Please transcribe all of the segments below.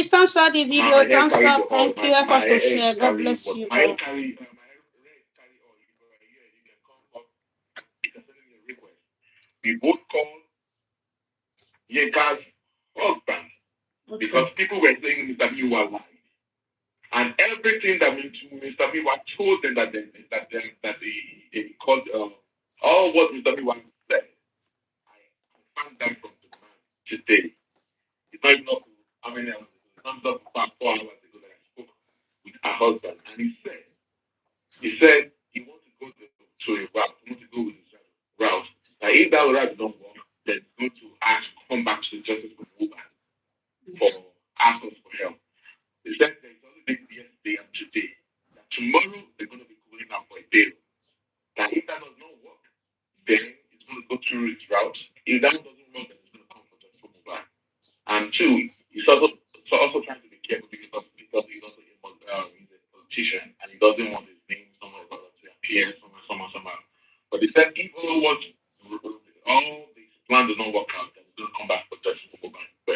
Please thumbs up the video. Thumbs up. Thank you. Help us to share. God bless you My all. head carry all. You go here, you can come up. You can send me a request. We both call Yeka's husband because people were saying Mr. Miwa lied. And everything that Mr. Miwa told them they called all what Mr. Miwa said, I found that from the man today. It's not even up to how many hours ago. It's not up to about 4 hours ago that I spoke with her husband. And he said he wants to go to a route. He wants to go with his route. Now, if that route don't work, then he's going to ask, come back to the justice for Mohbad for ask us for help. He said there's only been yesterday and today. That tomorrow they're going to be going out for a bail. Now, if that does not work, then it's going to go through its route. If that doesn't work, then it's going to come for justice for Mohbad. And two, he's also trying to be careful because he's also he's a politician and he doesn't want his name somewhere to appear somewhere. But he said if all these plans do not work out, then he's going to come back for justice for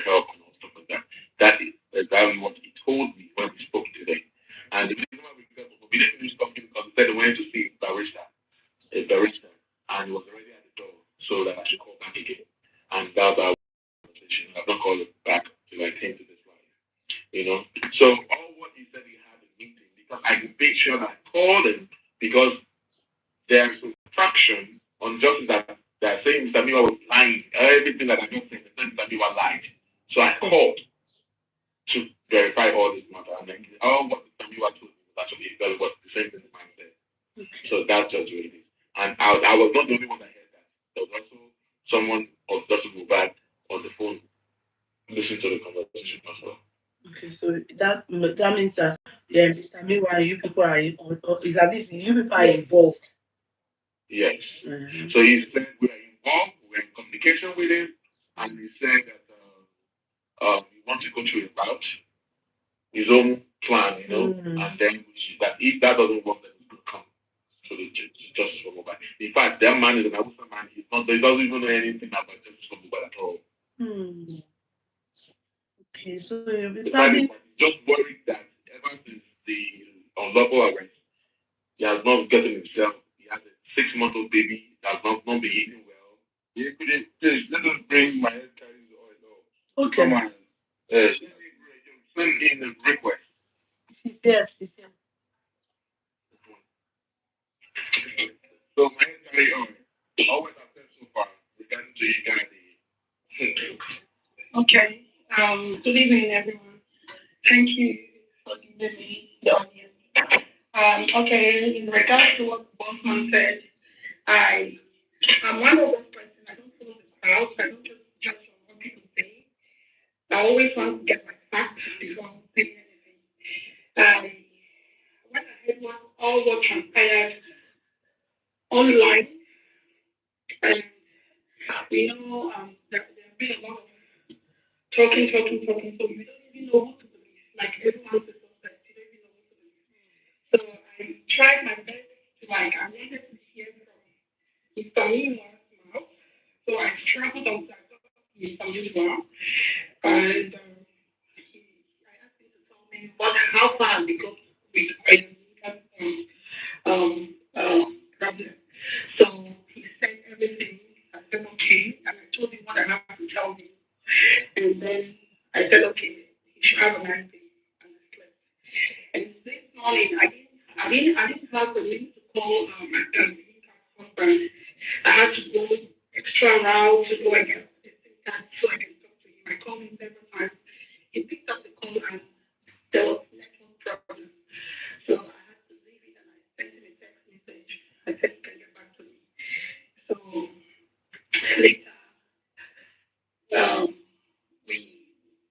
help and all stuff like that. That is exactly what he told me when we spoke today. And the reason why we didn't finish talking because he said he wanted to see a barrister, and he was already at the door, so that I should call back again. And that's our conversation. I've not called it back till I came to this life. So all what he said he had a meeting because I made sure that I called him because there's a fraction on justice that they're saying Mr. Miwa was lying. Everything that I just said, Mr. Miwa lied. So I called to verify all this matter. And then all what Mr. Miwa told me was actually exactly what the same thing the man said. So that's just what it is. And I was not the only one that heard that. There was also someone of Dr. Mohbad on the phone listening to the conversation as well. Okay, so that means that Mr. Meanwhile, you people are is at least you people are involved. Yes. Mm-hmm. So he said we are involved, we're in communication with him, and he said that he wants to go through his own plan, and then that if that doesn't work, then he's going to come to the justice for Mohbad. In fact, that man is an Hausa man. He doesn't even know anything about justice for Mohbad at all. Okay, so just worried that ever since the unlawful arrest, he has not gotten himself. He has a 6-month-old baby that has not been eating well. He couldn't. Please, let us bring my head carries the oil. Okay. Come on. Send in a request. She's there. So my head carry oil. Always have said so far regarding to you guys. Okay. Good evening, everyone. Thank you for giving me the audience. Okay, in regards to what Bosman said, I'm one of those persons. I don't follow the crowd. I don't just judge on what people say. I always want to get my facts before saying anything. When I heard all what transpired online, and we know there have been a lot of talking, so you don't even know what to believe. Like everyone's a suspect, you don't even know what to believe. So I tried my best to I wanted to hear from Mr. Miwa's mouth. So I traveled on to Mr. Miwa, and I asked him to tell me how far they got with problem. So he said everything. I said okay, and I told him what I have to tell him. And then I said, okay, you should have a nice day. And I slept. And this morning, I didn't have the link to call my husband. I had to go extra route to go again so I can talk to him. I called him several times. He picked up the call and there was network problem. So I had to leave it and I sent him a text message. I said, you can get back to me. So later,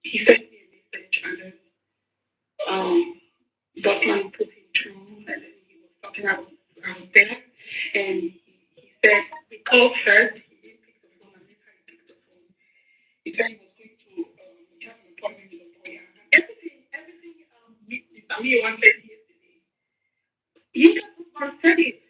he sent me a message and then Botman put him through and then he was talking about I was there and he said we called first, he didn't pick the phone and later he picked the phone. He said he was going to have an appointment with a lawyer. Everything Mr. Mio said yesterday. You just said it.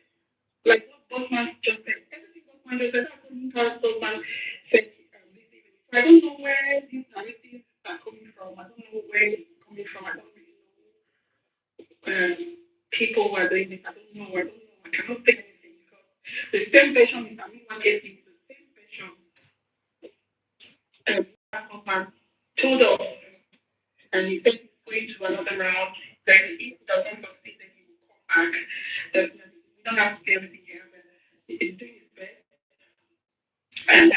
Like what Botman just said. Everything Botman just said, that's what Botman said this evening. So I don't know where these narratives are coming from. I don't know where it's coming from. I don't really know people who are doing it. I don't know. I cannot say anything because the same version is one gave me the same version. That man told us, and he said he's going to another round. Then if he doesn't succeed, then he will come back. Definitely, we don't have to say everything here, but he's doing his best. And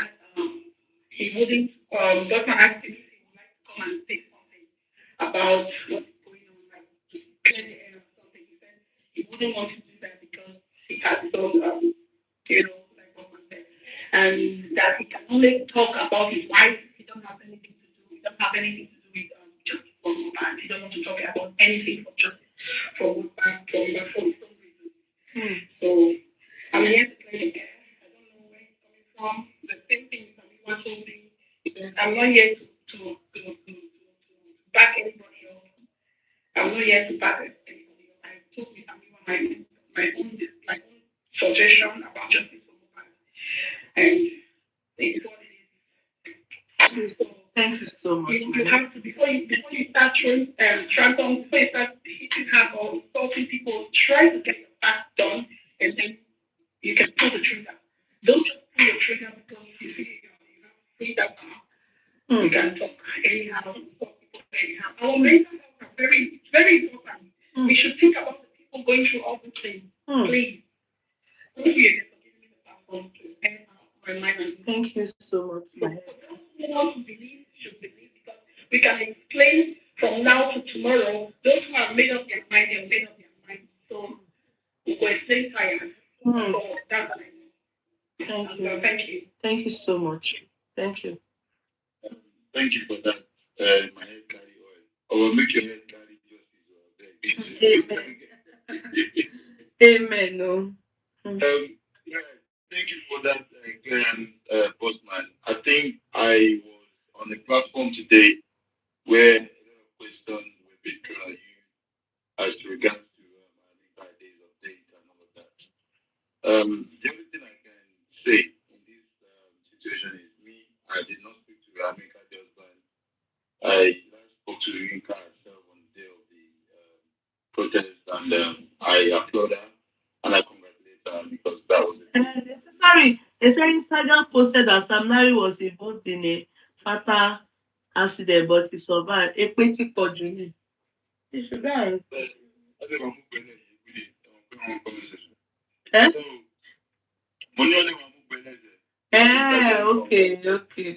he wouldn't. Doctor asked him if he would like to come and say something about what is going on, like to clear the air or something. He said he wouldn't want to do that because he has his own, like what was said, and that he can only talk about his wife. He don't have anything to do. He don't have anything to do with justice for Mohbad. He don't want to talk about anything for justice for Mohbad for his own reasons. So I'm here to clear the air. I don't know where he's coming from. The same thing that we were told me. I'm not here to back anybody up. I'm not here to back anybody up. I told me my own suggestion about justice for Mohbad, and it's what it is. So Thank you so much. you have to before you start throwing trample, before you start hitting hard or insulting people, try to get your facts done, and then you can pull the trigger. Don't just pull your trigger because you feel you have freedom. You can talk anyhow, talk people anyhow. Our mental health are very, very important. We should think about the people going through all these things. Please. Thank you again for giving me the platform to end my mind. Thank you so much. Those who want to believe should believe because we can explain from now to tomorrow. Those who have made up their mind, they have made up their mind. So we will explain tired. So that's what I know. Thank you. Thank you. Thank you so much. Thank you. Thank you for that. My head carry oil. I will make your head carry justice. Amen. No. Yeah, thank you for that, Postman. I think I was on a platform today where a lot of questions were being thrown at you as regards to our days of date and all of that. The only thing I can say in this situation is I did not speak to Amika husband. I last spoke to Yinka herself on the day of the protest, and I applaud her and I congratulate her because that was it. Sorry, they said Instagram posted that Sam Larry was involved in a fatal accident, but he survived. A pretty podgy. He should die. Eh? Okay.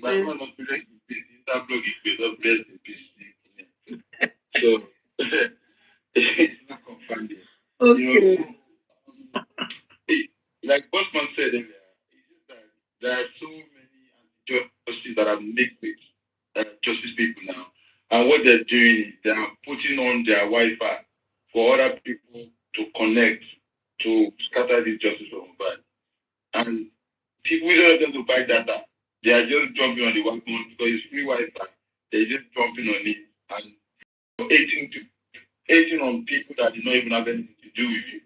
But I'm not rest in peace. Interblog is paid up, rest in peace. So it's not confirmed yet. Okay. Like Bosman said earlier, it's just that there are so many anti-justice that are mixed with justice people now. And what they're doing is they are putting on their Wi-Fi for other people to connect to scatter this justice from bad. And people don't have to buy data. They are just jumping on the Wi-Fi because it's free Wi-Fi. They're just jumping on it and hating on people that do not even have anything to do with you.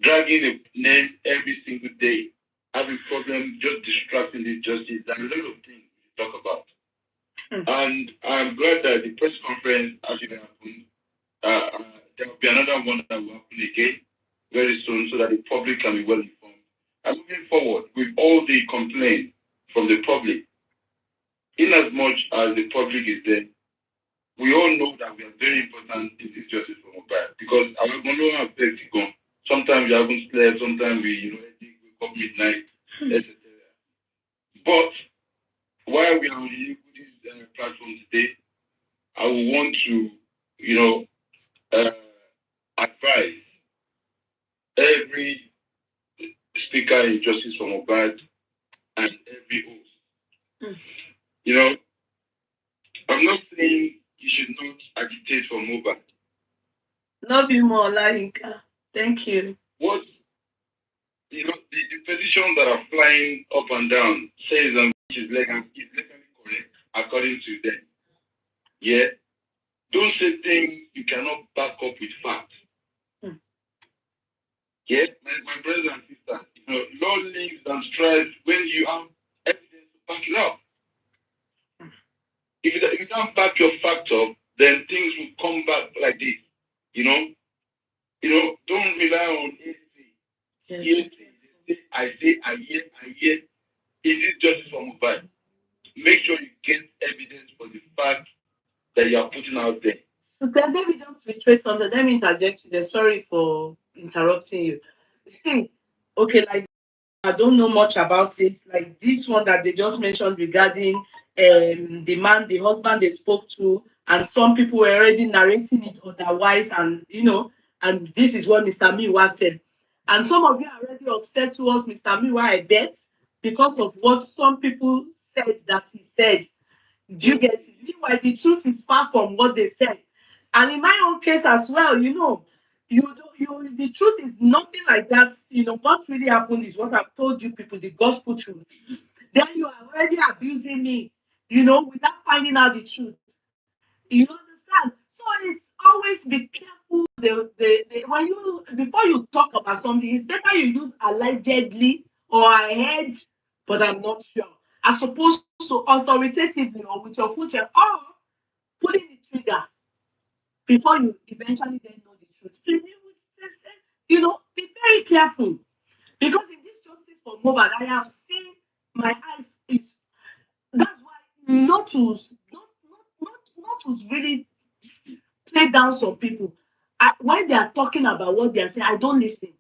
Dragging a name every single day, having problems, just distracting the justice. There are a lot of things to talk about. And I'm glad that the press conference actually happened. There will be another one that will happen again very soon so that the public can be well informed. And moving forward with all the complaints from the public, in as much as the public is there, we all know that we are very important in this justice for Mohbad because our Mono affects gone. Sometimes we haven't slept, sometimes we wake up midnight, etc. But while we are on this platform today, I would want to, advise every speaker in Justice for Mohbad and every host. I'm not saying you should not agitate for Mohbad. Love you more, Laika. Thank you. What the petitions that are flying up and down says which is legally correct according to them. Yeah. Don't say things you cannot back up with facts. Yeah, my brothers and sisters, law links and strives when you have evidence to back it up. If you don't back your facts up, then things will come back like this. You know, don't rely on anything. Yes. I hear. Is it justice for Mohbad? Make sure you get evidence for the fact that you are putting out there. So then let me just retrace something. Let me interject you there. Sorry for interrupting you. See, okay, like I don't know much about it. Like this one that they just mentioned regarding the man, the husband they spoke to, and some people were already narrating it otherwise, and and this is what Mr. Miwa said. And some of you are already upset towards Mr. Miwa, I bet, because of what some people said that he said. Do you get it? Meanwhile, the truth is far from what they said. And in my own case as well, the truth is nothing like that. What really happened is what I've told you people, the gospel truth. Then you are already abusing me, without finding out the truth. You understand? So it's always be careful. When you before you talk about something, it's better you use allegedly or I heard, but I'm not sure, as opposed to authoritatively or with your foot or pulling the trigger before you eventually then know the truth. Be very careful because in this justice for Mohbad, I have seen my eyes is that's why not to really play down some people. When they are talking about what they are saying, I don't listen.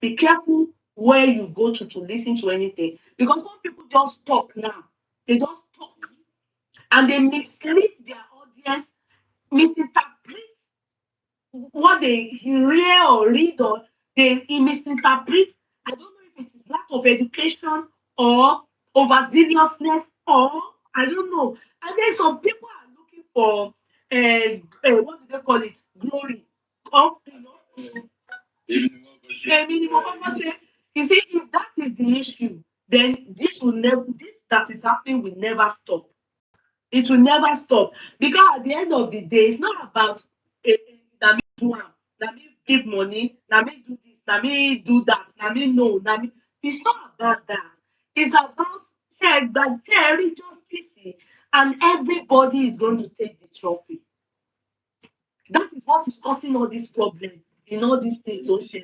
Be careful where you go to listen to anything because some people just talk now. They just talk and they mislead their audience, misinterpret what they hear or read or they misinterpret. I don't know if it is lack of education or overzealousness or I don't know. And then some people are looking for what do they call it? Glory. Or, minimum say, you see, if that is the issue, then this that is happening will never stop. It will never stop because at the end of the day, it's not about na me do am, na me give money, na me do this, na me do that, na me know, na me. It's not about that. It's about check that there justice and everybody is going to take the trophy. That is what is causing all this problem in all these things. That is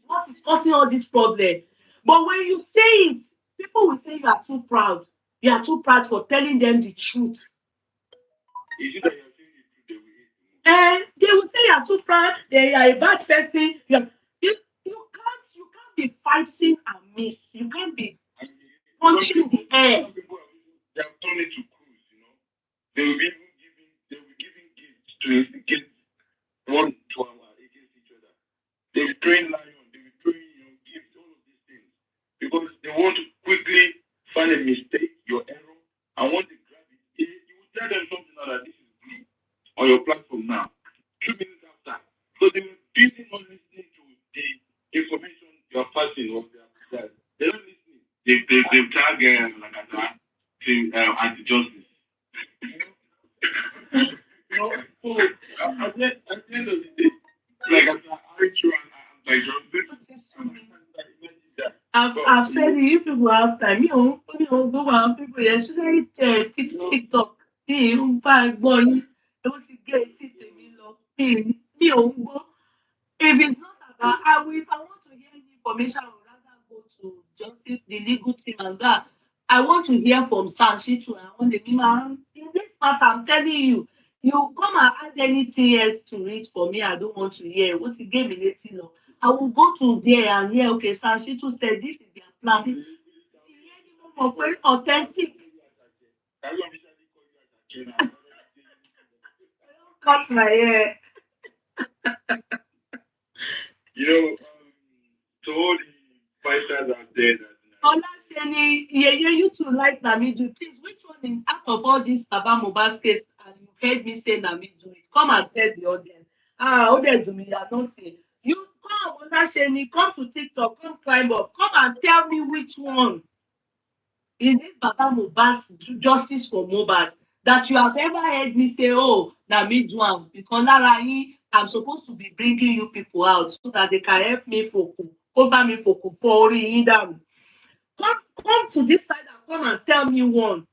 what is causing all this problem. But when you say it, people will say you are too proud. You are too proud for telling them the truth. Is it that you're saying the truth they will hate you? And they will say you are too proud, they are a bad person. You can't be fighting and miss. You can't be punching the air. Some people they have turned it to cruise, They will be gifts to instigate 1 to hour against each other. They will train lion, they will train gifts, all of these things. Because they want to quickly find a mistake, your error, and once they grab it, you will tell them something like that this is blue on your platform now. 2 minutes after. So they will busy not listening to the information you are passing or they're not listening. They tag like that to anti-justice. So at the end of the day, like I said, I've said it, you people have time. Go on people, especially TikTok. Me, bá gbọ́ yín, ó ti gé etí tèmi lọ. Mi ò ń gbọ́. If it's not about, if I want to hear any information, I would rather go to justice, the legal team and that. I want to hear from Sanshitu and on the man. In this matter, I'm telling you, you come and add anything else to it for me. I don't want to hear. What you gave me letting know. I will go to there and hear, okay, Sanshitu said this is their plan. Authentic. Cut my hair. To all the fighters out there that Olaseni, you two like Namidu. Please, which one is out of all these Baba Mohbad's case and you heard me say Namidu it? Come and tell the audience. Odedumi, you are not saying. You come, Olaseni, come to TikTok, come climb up, come and tell me which one is this Baba Mohbad's justice for Mohbad that you have ever heard me say, oh, Namidu am because Lara I'm supposed to be bringing you people out so that they can help me focus, over me focus for yín dànù. Come to this side and come and tell me one.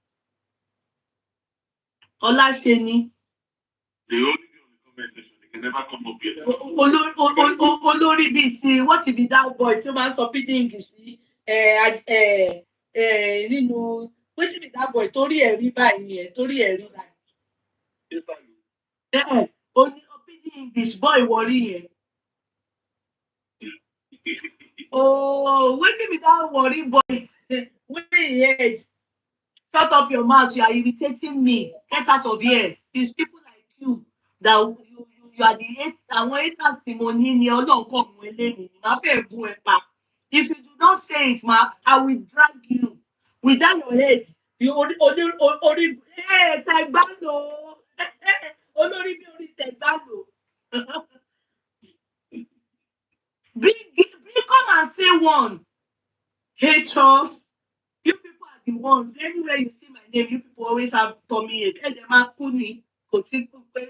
Ọláṣẹ́ni. They only be on the comment section. They can never come up here. Olórí bíi ti what be that boy tí ó máa ń sọ pidgin English sí nínú wetin be that boy torí ẹ̀rí báyìí ẹ̀ torí ẹ̀rí báyìí. Oní pidgin English boy wọrí yẹn. Oh, wetin be that worry boy wey he head? Shut up your mouth, you are irritating me. Get out of here. It's people like you that you are the hate. Àwọn haters tí mo ní ni ọlọ́ọ̀kọ̀ mú eléyìí. Màá fẹ́ bú ẹ pa. If you do not say it, I will drag you without your head. You orí tẹ̀gbálò. Olórí bí orí tẹ̀gbálò. Come and say one. Haters. You people are the ones. Anywhere you see my name, you people always have tummy ache. Ẹ jẹ́ máa kú ni. Kò sí pé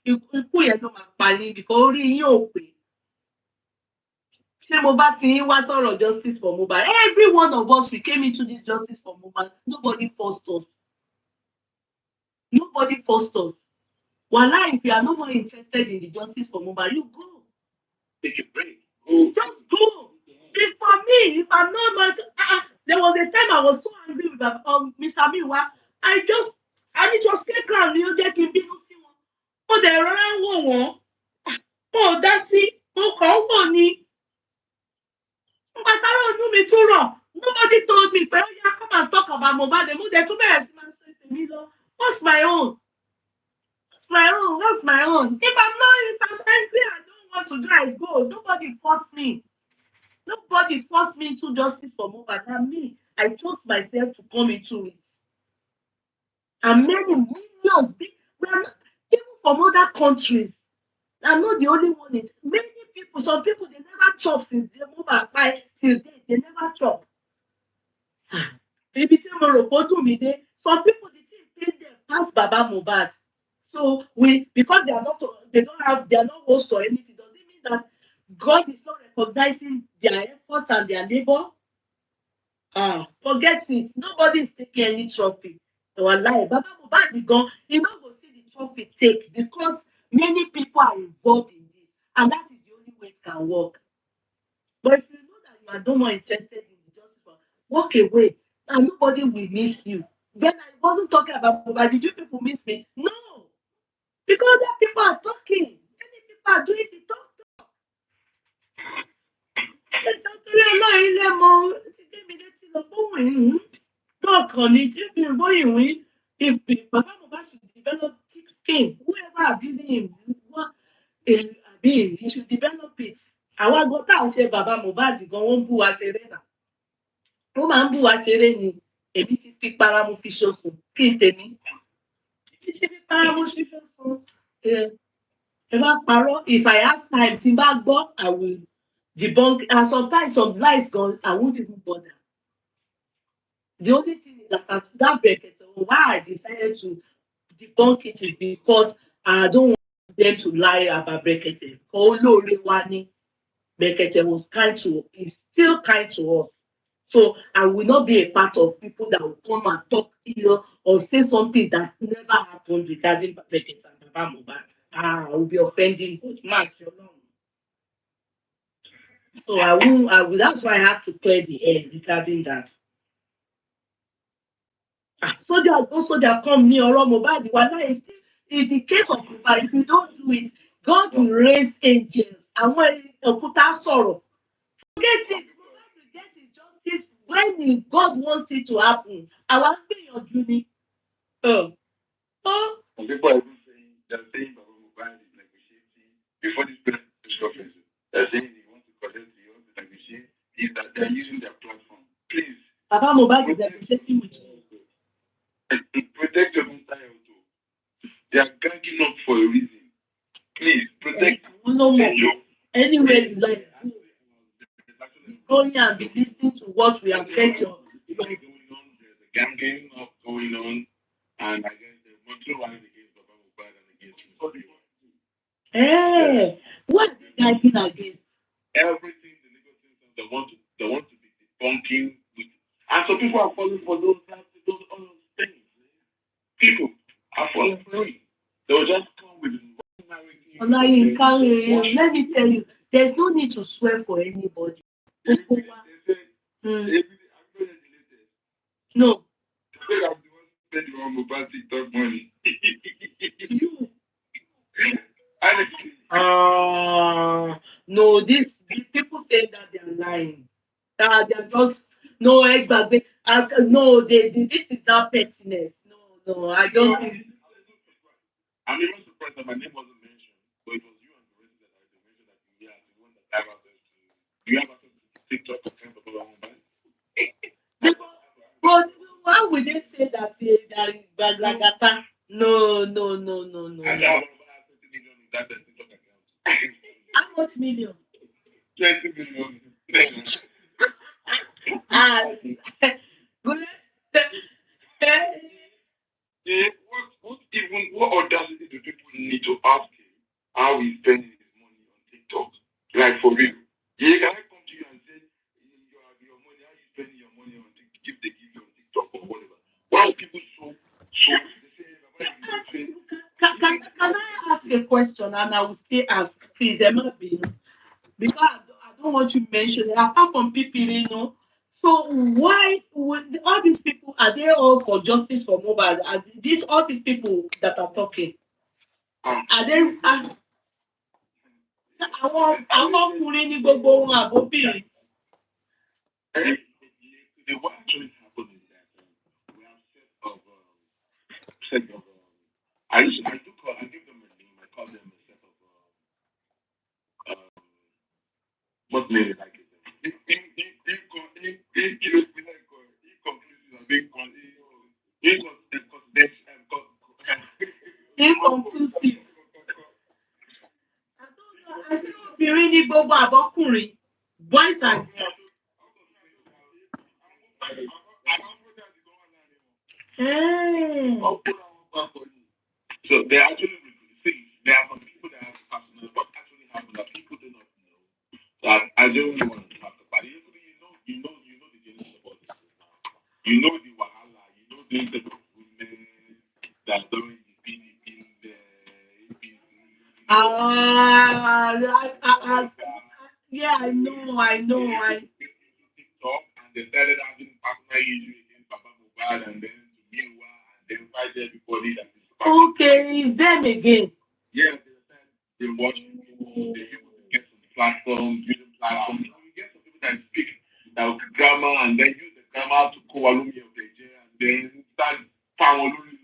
ikú yẹn ló máa pa ni because orí yín ò pé. Ṣé mo bá ti yín wá sọ̀rọ̀ justice for Mohbad? Every one of us, we came into this justice for Mohbad. Nobody forced us. Nobody forced us. Wallahi, if you are no more interested in the justice for Mohbad, you go. Take a break. Just go. It's for me. If I'm not, there was a time I was so angry with Mr. Miwa. And it was playground. You get to be no see one. Oh, they run one. Oh, that's it. Oh, come on, me. But I don't know me too wrong. Nobody told me, but you come and talk about Mohbad. They too many to me. What's my own? What's my own? What's my own? If I'm angry, I don't want to drive. Go. Nobody forced me. Nobody forced me into justice for Mohbad. And me, I chose myself to come into it. And many millions, even from other countries, I'm not the only one. Many people, some people, they never chop since they Mohbad by till date. They never chop. Maybe some people, the thing paid them past Baba Mohbad. So because they are not host or anything, does it mean that God is not recognizing their efforts and their labor? Forget it. Nobody is taking any trophy. Wallahi, Baba Mohbad is gone. You not go see the trophy take because many people are involved in this, and that is the only way it can work. But if you know that you are no more interested in the justice, walk away, and nobody will miss you. Then I wasn't talking about Mohbad. Did you people miss me? No, because other people are talking. Many people are doing the talk. Nítorí ọlọ́run lè mọ ti débi létí lọ fún ìwé tọkàn ní tí mi ò ìwé ìpè bàbá Mohbad should develop thick skin whoever abusing him àbí he should develop it. Àwọn agbọ́n tá à ń ṣe bàbá Mohbad gan wọ́n ń bú wa ṣeré náà. Wọ́n máa ń bú wa ṣeré ni èmi ti fi para mo fi ṣoṣo kí n tèmi. Èmi ti fi para mo fi ṣoṣo. Ẹ bá parọ́ if I have time tí n bá gbọ́ I will debunk and sometimes some lies gone I won't even bother. The only thing is that bracket why I decided to debunk it is because I don't want them to lie about Brekete. Olóore wa ni Brekete was kind to is still kind to us. So I will not be a part of people that will come and talk ill or say something that never happened regarding Brekete and Baba Mohbad. I will be offending good man. So I will. That's why I have to clear the air regarding that. So they come near Mohbad. In the case of Mohbad, if you don't do it, God will raise angels. And when put our sorrow, forget it. Mohbad will get his justice when God wants it to happen. I want to be your duty. Some people are saying Baba Mohbad is negotiating before this press conference. They're saying they want to collect the ones to negotiate. Is that they're using their platform. Please. Baba Mohbad is negotiating with you. Protect your mental health. They are ganging up for a reason. Please protect. No more. Anywhere you like. Go here and be listening to what we have said. There's a ganging up going on, and I guess there's multiple lines against Baba Mohbad and against him. Hey, what are they ganging against? Everything the legal system they want to be debunking with, and so people are falling for those things. People are falling Mama Yinka, let me tell you, there's no need to swear for anybody. Mm. No. TikTok money. You. No, These people say that they're lying. They're just no Aigbe. No, this is not pettiness. No, I don't think. I'm even surprised that my name wasn't mentioned, but it was you and the rest that they mentioned that you are the one that have access to. Do you have access to TikTok account of our mobile? But why would they say that that is Baglagata? No. I have about 20 million in that TikTok account. How much million? 20 million. Good. What audacity do people need to ask him how he's spending his money on TikTok? Like for real. Yeah, can I come to you and say your money, how you spending your money on TikTok, give you on TikTok or whatever? Why are people so Can I ask a question and I will still ask, please, Emma, because I don't want you to mention it. Apart from people, so why would all these people are they all for justice for Mohbad? Are these all these people that are talking? Are they? Àwọn ọkùnrin ní gbogbo wọn àbóbìnrin. What actually happened is that we have set of I give them a name. I call them a set of what name is like it? Inconclusive. Àṣé obìnrin ní gbogbo àbọ́kùnrin, boys and girls. So they actually see there are some people that have personal what actually happened that people do not know. That I don't want to talk about it. You know the genesis of all this now. You know the wahala, you know the type of women that don't Yeah, I know. TikTok and they started having partner issues against Baba Mohbad and then to meanwhile and then fight everybody that is okay, is them again. Yeah, they watch people, they people to get some platform, using platform. You get some people that speak that grammar and then use the grammar to co-alum your page and then start following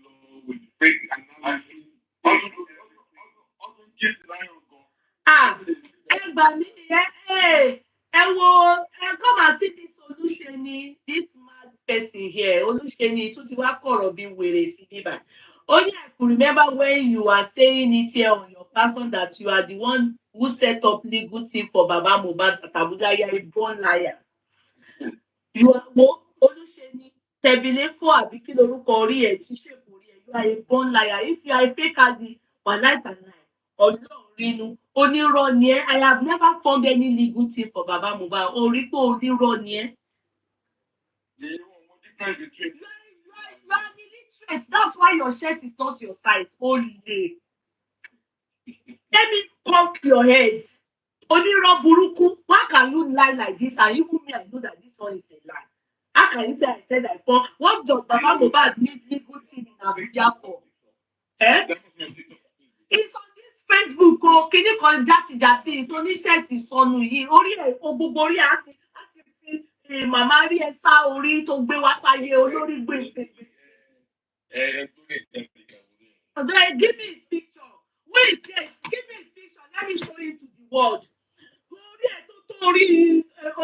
with fake analysis. Also kiss the lion go. Everybody, come and see this Olusheni, this mad person here. Olusheni, tó ti wá kọ̀rọ̀ bí wèrè sí bíbá. Only I could remember when you are saying it here on your person that you are the one who set up legal team for Baba Mohbad at Abuja. You are a born liar. You are Olusheni, Tebilefo àbí kí lorúkọ orí ẹ̀ tí ṣèpò orí ẹ̀. You are a born liar. If you are a fake adi, one night and night. Ọlọ́run rínú, onírọ́ ni ẹ́. I have never formed any legal team for Baba Mohbad. Orí pé onírọ́ ni ẹ́. You are an illiterate. That's why your shirt is not your size. Only. Let me pump your head. Onírọ́ burúkú. Why can you lie like this? And even me, I know that this one is a lie. How can you say I said I formed? What does Baba Mohbad need legal team in Abuja for? It's on this Facebook o, kíní kan játijàti tó ní ṣẹ́ẹ̀tì sọnù yìí. Orí ẹ̀ gbogbo orí ẹ̀ á ti fi màmá rí ẹ sá orí tó gbé wá sáyé olórí gbèsè. Give me his picture. Wait, yes, give me his picture. Let me show you to the world. Orí ẹ̀ tó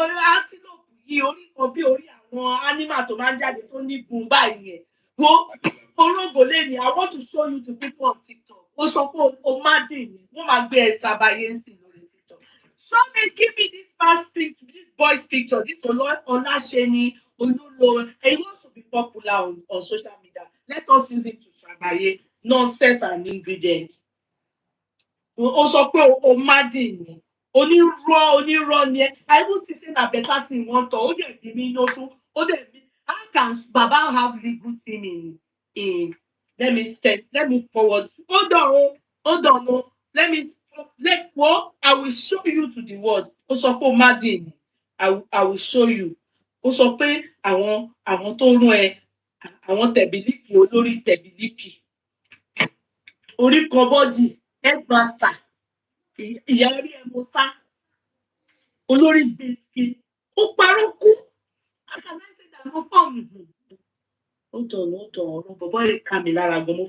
orí antelope yìí, orí kan bí orí àwọn animal tó máa ń jáde tó ní gun báyìí yẹn. Wo orógbó lẹ́ni, I want to show you to people on TikTok. Ó sọ pé o má dì mí, wọ́n máa gbé ẹ̀ tàbáyé ń sìn lórí TikTok. Show me, give me this past picture, this boy's picture, this Olasheni, Olulo. And he wants to be popular on social media. Let us use it to ṣàgbáyé nonsense and ingredients. Ó sọ pé o má dì mí. Onírọ́ ni ẹ́. I even think say na better thing wọ́n tọ̀. Ó dẹ̀ bí mi lótú. Ó dẹ̀ bí. How can Baba have legal team in let me forward. Hold on. Let me I will show you to the world. Ó sọ pé o má dì ní. I will show you. Ó sọ pé àwọn tó rún ẹ, àwọn tẹ̀bílíkì olórí tẹ̀bílíkì. Orí kan bọ́dì, headmaster, ìyá orí ẹ̀ mo sá, olórí gbèsè. Ó parọ́ kú. Àkàlẹ́sẹ̀ dànù fọ́ọ̀mù. Ó dọ̀nà ọ̀rọ̀ bọ̀bọ́ yìí ká mi lára gan. Mo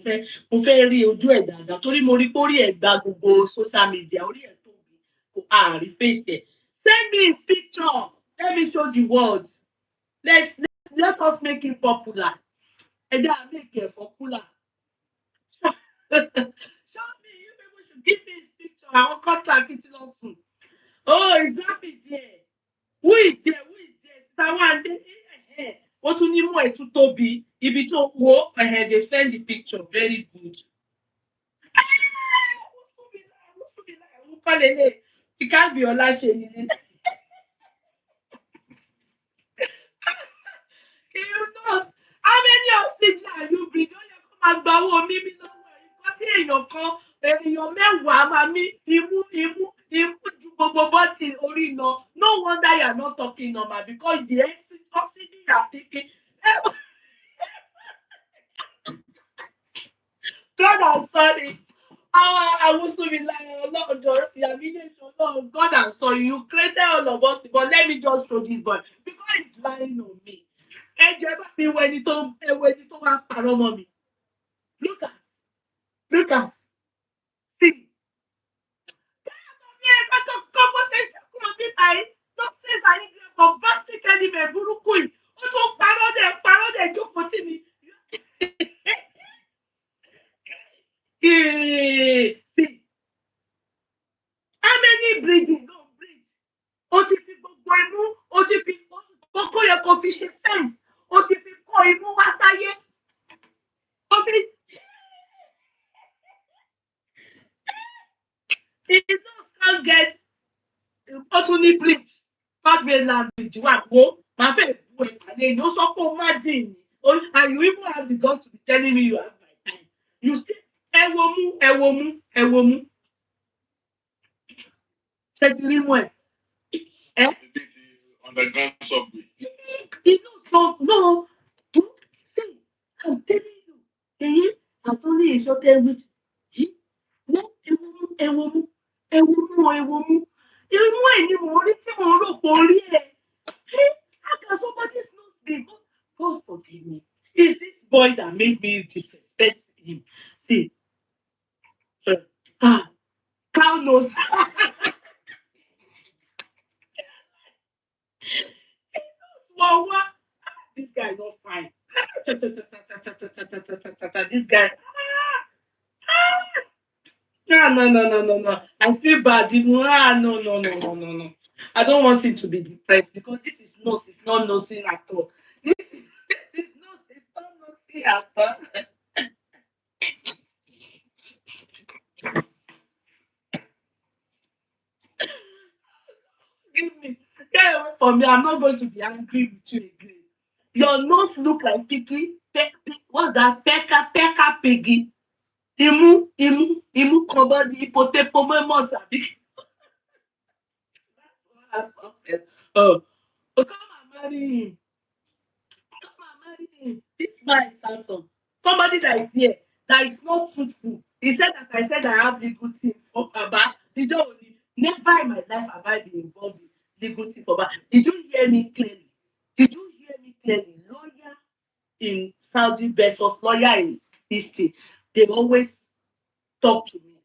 fẹ́ rí ojú ẹ̀ dáadáa torí mo rí pórí ẹ̀ gba gbogbo social media. Orí ẹ̀ tóbi kò àárí face ẹ̀. Send me his picture. Let me show the world. Let us make it popular. Ẹ jẹ́ à make it popular. Show me, you people should give me his picture. Àwọn contract ti lọ sùn. Oh, is that there? Who is there? Tawande. Wọ́n tún ní mú ẹ̀ tún tóbi. Ibi tó wo, they send the picture. Very good. It can't be Olaseni. You know, how many oxygen are you breathing? Ó yẹ kó máa gba owó mímí lọ́wọ́ ẹ̀. Nǹkan tí èèyàn mẹ́wàá máa mí imú ju gbogbo bọ́tì orí lọ. No wonder you are not talking normal because the oxygen you are taking. God, I'm sorry. I was to be like, God, I'm sorry. You created all of us, but let me just show this boy because he's lying on me. When he told me, look at, see. Don't say I need to bombastic anime, burúkú. Ó tún parọ́ dẹ̀ jókòó tì mí. See, how many breathing don't breathe? Ó ti fi gbogbo imú, ó ti fi kókó yẹ kó fi ṣe sense, ó ti fi kó imú wá sáyé. Ó fi it can't get ó tún ní bridge, bad way language wà kó máa fẹ́ bu ìpàdé yìí. Ó sọ pé ó má dì ní. And you even have the guts to be telling me you have my time. You still ẹ wo mú. Ṣé ti rí mú ẹ̀? Underground subway. No. See, I'm telling you. Àtúndì ìṣọ́kẹ́ wí. Ẹ wo mú. Irú ẹ̀ ni mo rí tí mo rò pé orí ẹ̀. How can somebody's nose be? God forgive me. It's this boy that made me disrespect him. See. Cow nose. This guy is not fine. This guy. No. I feel bad. No. I don't want him to be depressed because this is nose. It's not nosing at all. This is nose. It's not nosing at all. Give me. Get away from me. I'm not going to be angry with you again. Your nose look like piggy. What's that? Pekka piggy. Imu cover the hippopotamus. Oh, come and marry him. This man is handsome. Somebody that is here that is not truthful. He said that I said I have legal thing for Baba. Never in my life have I been involved in legal thing for Baba. Did you hear me clearly? Lawyer in Saudi versus lawyer in this thing. They always talk to me.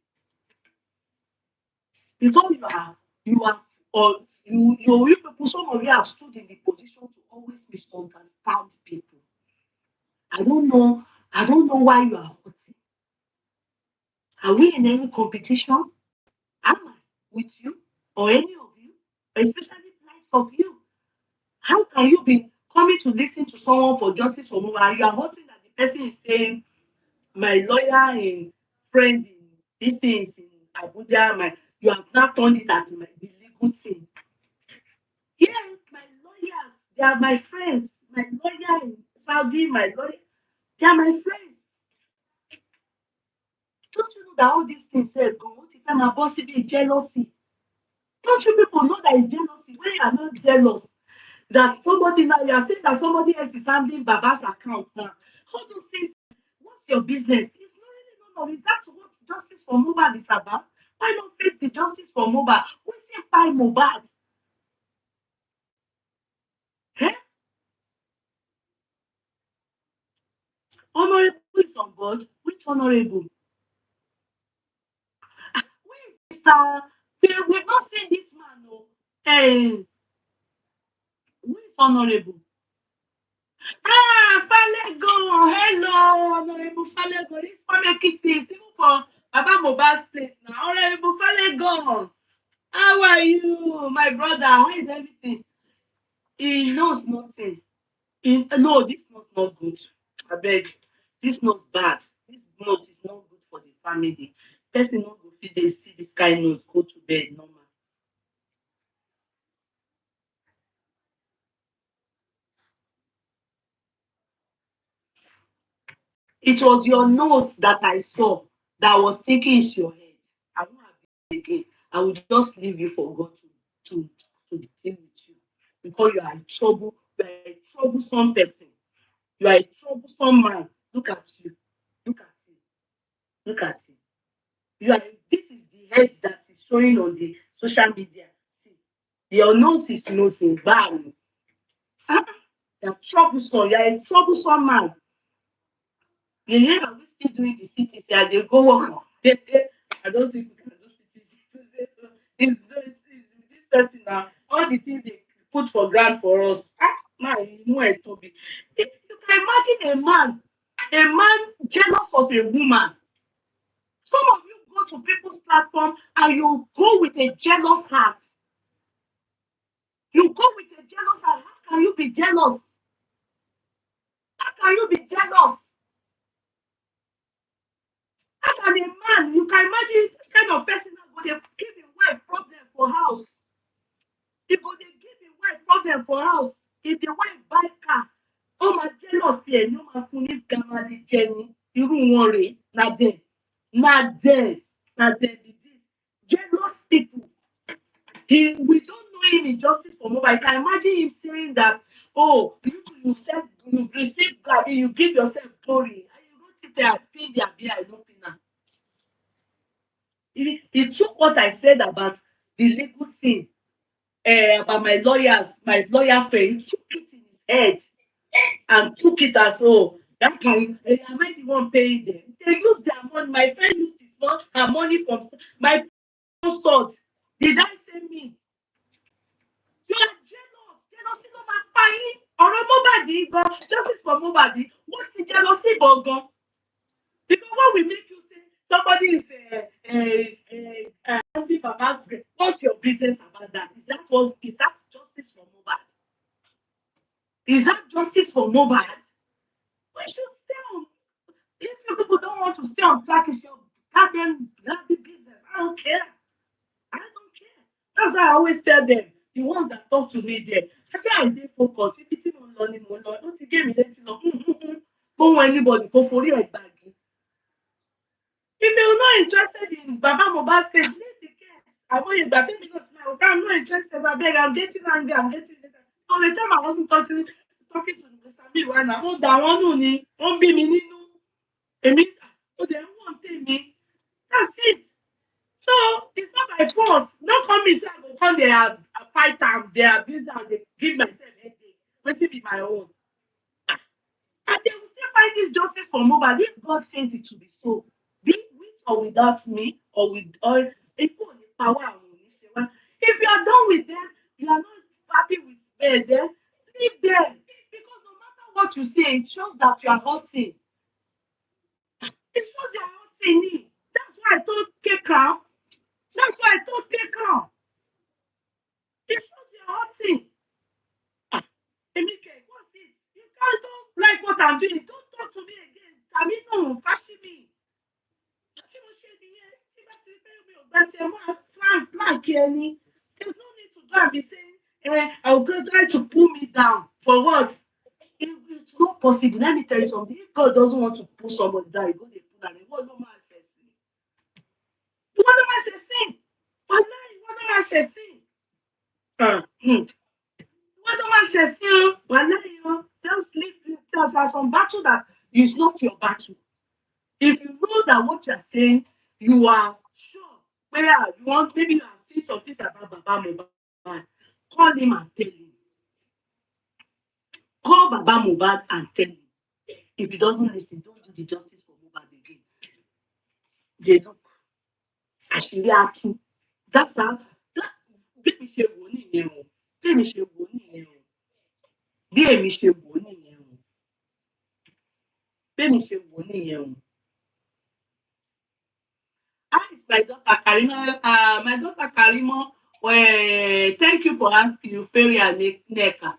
Because you people, some of you have stood in the position to always misunderstand people. I don't know why you are hurting. Are we in any competition? Am I with you or any of you? Especially likes of you. How can you be coming to listen to someone for justice for Mohbad and you are hurting that the person is saying my lawyer and friend in this thing is in Abuja, you have now turned it as the legal thing. Yes, my lawyers, they are my friends. My lawyer in Saudi, my lawyer, they are my friends. Don't you know that all these things say go? What if time about jealousy. Don't you people know that it's jealousy when you are not jealous? That somebody now you are saying that somebody else is handling Baba's account now. How do you say what's your business? It's not really none of it. That's what justice for Mohbad is about. Why not face the justice for Mohbad? Wetin kpai Mohbad? Eh? Honorable is on board. Which honorable? Where is Mr. We've not seen this man. No. Hey, who is honorable? Ah, Falego. Hello, Honorable Falego. This from Ekiti. It's even for Baba Mohbad's place now. Honorable Falego. How are you, my brother? How is everything? He knows nothing. No, this nose not good. I beg. This nose bad. This nose is not good for the family. Person not go fit dey see this kind nose go to bed normal. It was your nose that I saw that I was thinking is your head. I won't have it again. I will just leave you for God to to deal with you because you are a trouble. You are a troublesome person. You are a troublesome man. Look at you. Look at you. Look at you. You are. This is the head that is showing on the social media. See, your nose is nothing bad. Ah, you are troublesome. You are a troublesome man. You hear are we still doing the CTC and they go work. I don't think we can do CTC. This person now, all the things they put for grant for us. Ah, man, you know it to be. If you can imagine a man jealous of a woman. Some of you go to people's platform and you go with a jealous heart. You go with a jealous heart. How can you be jealous? How can you be jealous? How can a man, you can imagine this kind of person that go dey give him wife problem for house. He go dey give him wife problem for house. If the wife buy car, ó máa jealous ẹ̀ ni ó máa fún ní gamali jẹ ni. Irú wọn rèé, na dem. Na dem. Na dem be this. Jealous people. We don't know him in justice for mobile. I can imagine him saying that, oh, you said you receive God, you give yourself glory. And you don't sit there and pin their beer, I don't pin am. He took what I said about the legal thing, about my lawyer friend, he took it in his head and took it as oh, that can am I the one paying them? They use their money. My friend used his money, her money from my friend sold. Did I say me? You are jealous. Jealousy ló máa pa yín. Ọ̀rọ̀ Mohbad yìí gan, justice for Mohbad, wọ́n ti jealousy gangan. Because what will make you say somebody is helping Baba's grave? What's your business about that? Is that justice for Mohbad? Is that justice for Mohbad? We should stay on. If you people don't want to stay on track, it's your goddamn bloody business. I don't care. I don't care. That's why I always tell them, the ones that talk to me there, I say I dey focus. If it's not learning, more learn. Don't you get me letting up. Don't want anybody go for your bag. If you're not interested in Baba Mohbad's case, leave the case. I want you that me not now. I'm not interested. I beg, I'm getting angry. I'm getting later. So the time I wasn't talking to Mr. Miwana, oh, that one only, don't be me, no. Èmi, oh, they won't tell me. That's it. So it's not my fault. Don't come me say I go come there fight am, they abuse am, they give myself headache. Wetin be my own? And they will still find this justice for Mohbad if God says it to be so. Be it with or without me or with or people in power and oníṣẹ́. If you are done with them, you are not happy with them, leave them. Because no matter what you say, it shows that you are hurting. It shows you are hurting me. That's why I told Kekam. That's why I told Kekam. It shows you are hurting. Ah, Emike, what's it? You can't don't like what I'm doing. Don't talk to me again. Tàbí no, fashi me. Tí mo ṣe nìyẹn, tí bá ti fẹ́ mi ò gbà tí ẹ máa plan kí ẹ ní. There's no need to go and be saying, I'll go try to pull me down. For what? It's not possible. Let me tell you something. If God doesn't want to pull somebody down, he go dey pull am. What no man person? Ìwọ ló máa ṣe sìn. Wàláì ìwọ ló máa ṣe sìn. Ìwọ ló máa ṣe sìn o. Wàláì o. Just leave it. There's some battle that is not your battle. If you know that what you're saying, you are sure where you want, maybe you have seen some things about Baba Mohbad, call him and tell him. Call Baba Mohbad and tell him. If he doesn't listen, don't do the justice for Mohbad again. They look. Àṣírí á tú. That's how bí mi ṣe wò ó nìyẹn o. Bí èmi ṣe wò ó nìyẹn o. Bí èmi ṣe wò ó nìyẹn o. Bí èmi ṣe wò ó nìyẹn o. How is my daughter Karima? My daughter Karima, thank you for asking Euphemia Neka.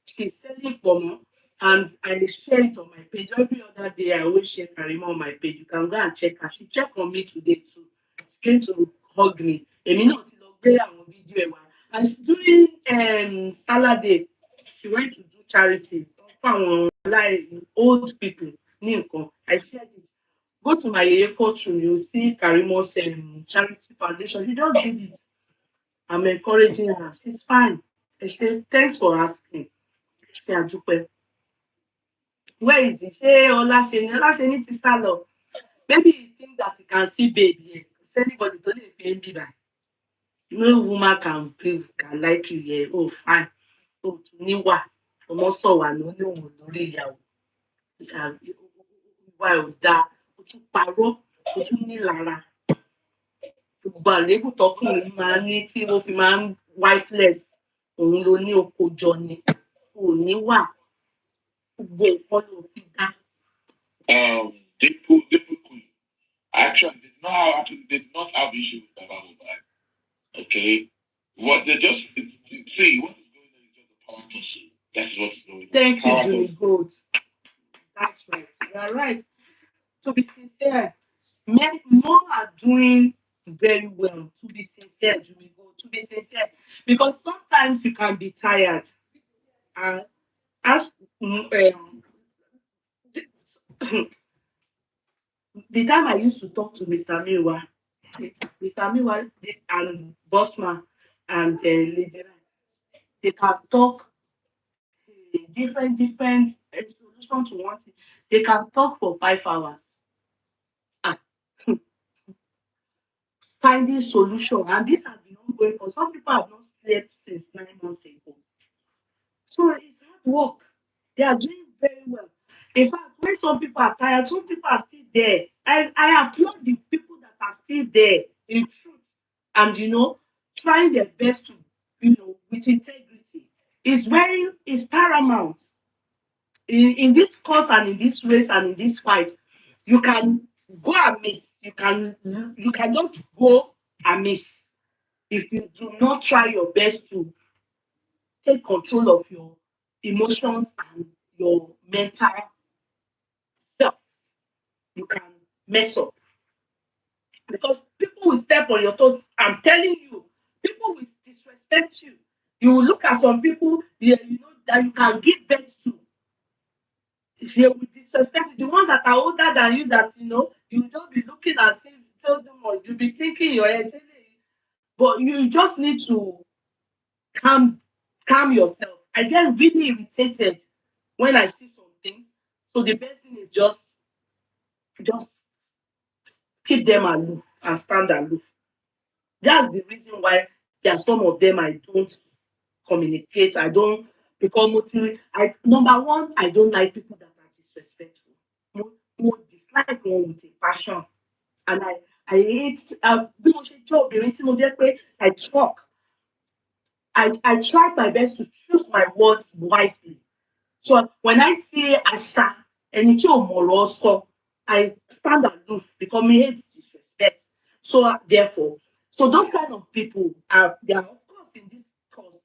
She's selling pomo and I share it on my page. Every other day I always share Karima on my page. You can go and check her. She checked on me today too. She came to hug me. Èmi náà ti lọ gbé àwọn fídíò ẹ̀ wá. And during Salah Day, she went to do charity for àwọn old people ní nǹkan. I shared it. Go to my Yeye courtroom, you'll see Karimo's charity foundation. She just did it. I'm encouraging her. She's fine. And she, thanks for asking. She adúpẹ́. Where is it? Ṣé Ọláṣẹ́ni? Ọláṣẹ́ni ti sá lọ. Maybe he thinks that he can see babe here. Is anybody tó lè fi ń bí báyìí? No woman can like you here. Oh, fine. Oh, tún níwà. Ọmọ sọ̀wà ló ní òun lórí ìyàwó. Ìwà ẹ̀ ò dáa. Ó tún parọ́. Ó tún nílara. Gbogbo àléébù tọkùnrin máa ń ní tí wọ́n fi máa ń wifeless. Òun ló ní oko jọ ni. Kò ní wà. Gbogbo nǹkan ló fi dá. Difficult. Actually, did not have issues with Baba Mohbad. Okay, what they just see what is going on is just a power tussle. That's what's going on. Thank you, Jimmy Gold. That's right. You are right. To be sincere, many more are doing very well. To be sincere, Jimmy Gold. To be sincere, because sometimes you can be tired. And as the time I used to talk to Mr. Miwa, and Bosman and Lady, they can talk different solution to one thing. They can talk for 5 hours. Ah, finding solution, and this has been ongoing for some people have not slept since 9 months ago. So it's hard work. They are doing very well. In fact, when some people are tired, some people are still there. I applaud the people that are still there in truth and trying their best to with integrity. It's paramount in this course and in this race and in this fight. You can go amiss. You can just go amiss if you do not try your best to take control of your emotions and your mental self. You can mess up because people will step on your toes. I'm telling you, people will disrespect you. You will look at some people that you can give birth to. They will disrespect you. The ones that are older than you, that you will just be looking and saying, tell them what you'll be thinking in your head, but you just need to calm yourself. I get really irritated when I see some things. So the best thing is just keep them aloof and stand aloof. That's the reason why there are some of them I don't communicate. I don't become motivated. Number one, I don't like people that are disrespectful. More dislike one with a passion. And I hate bí mo ṣe jẹ́ obìnrin tí mo jẹ́ pé I talk. I try my best to choose my words wisely. So when I see Asha ẹni tí ò mọ̀rọ̀ sọ, I stand aloof because me hate disrespect. So therefore, those kind of people they are of course in this course,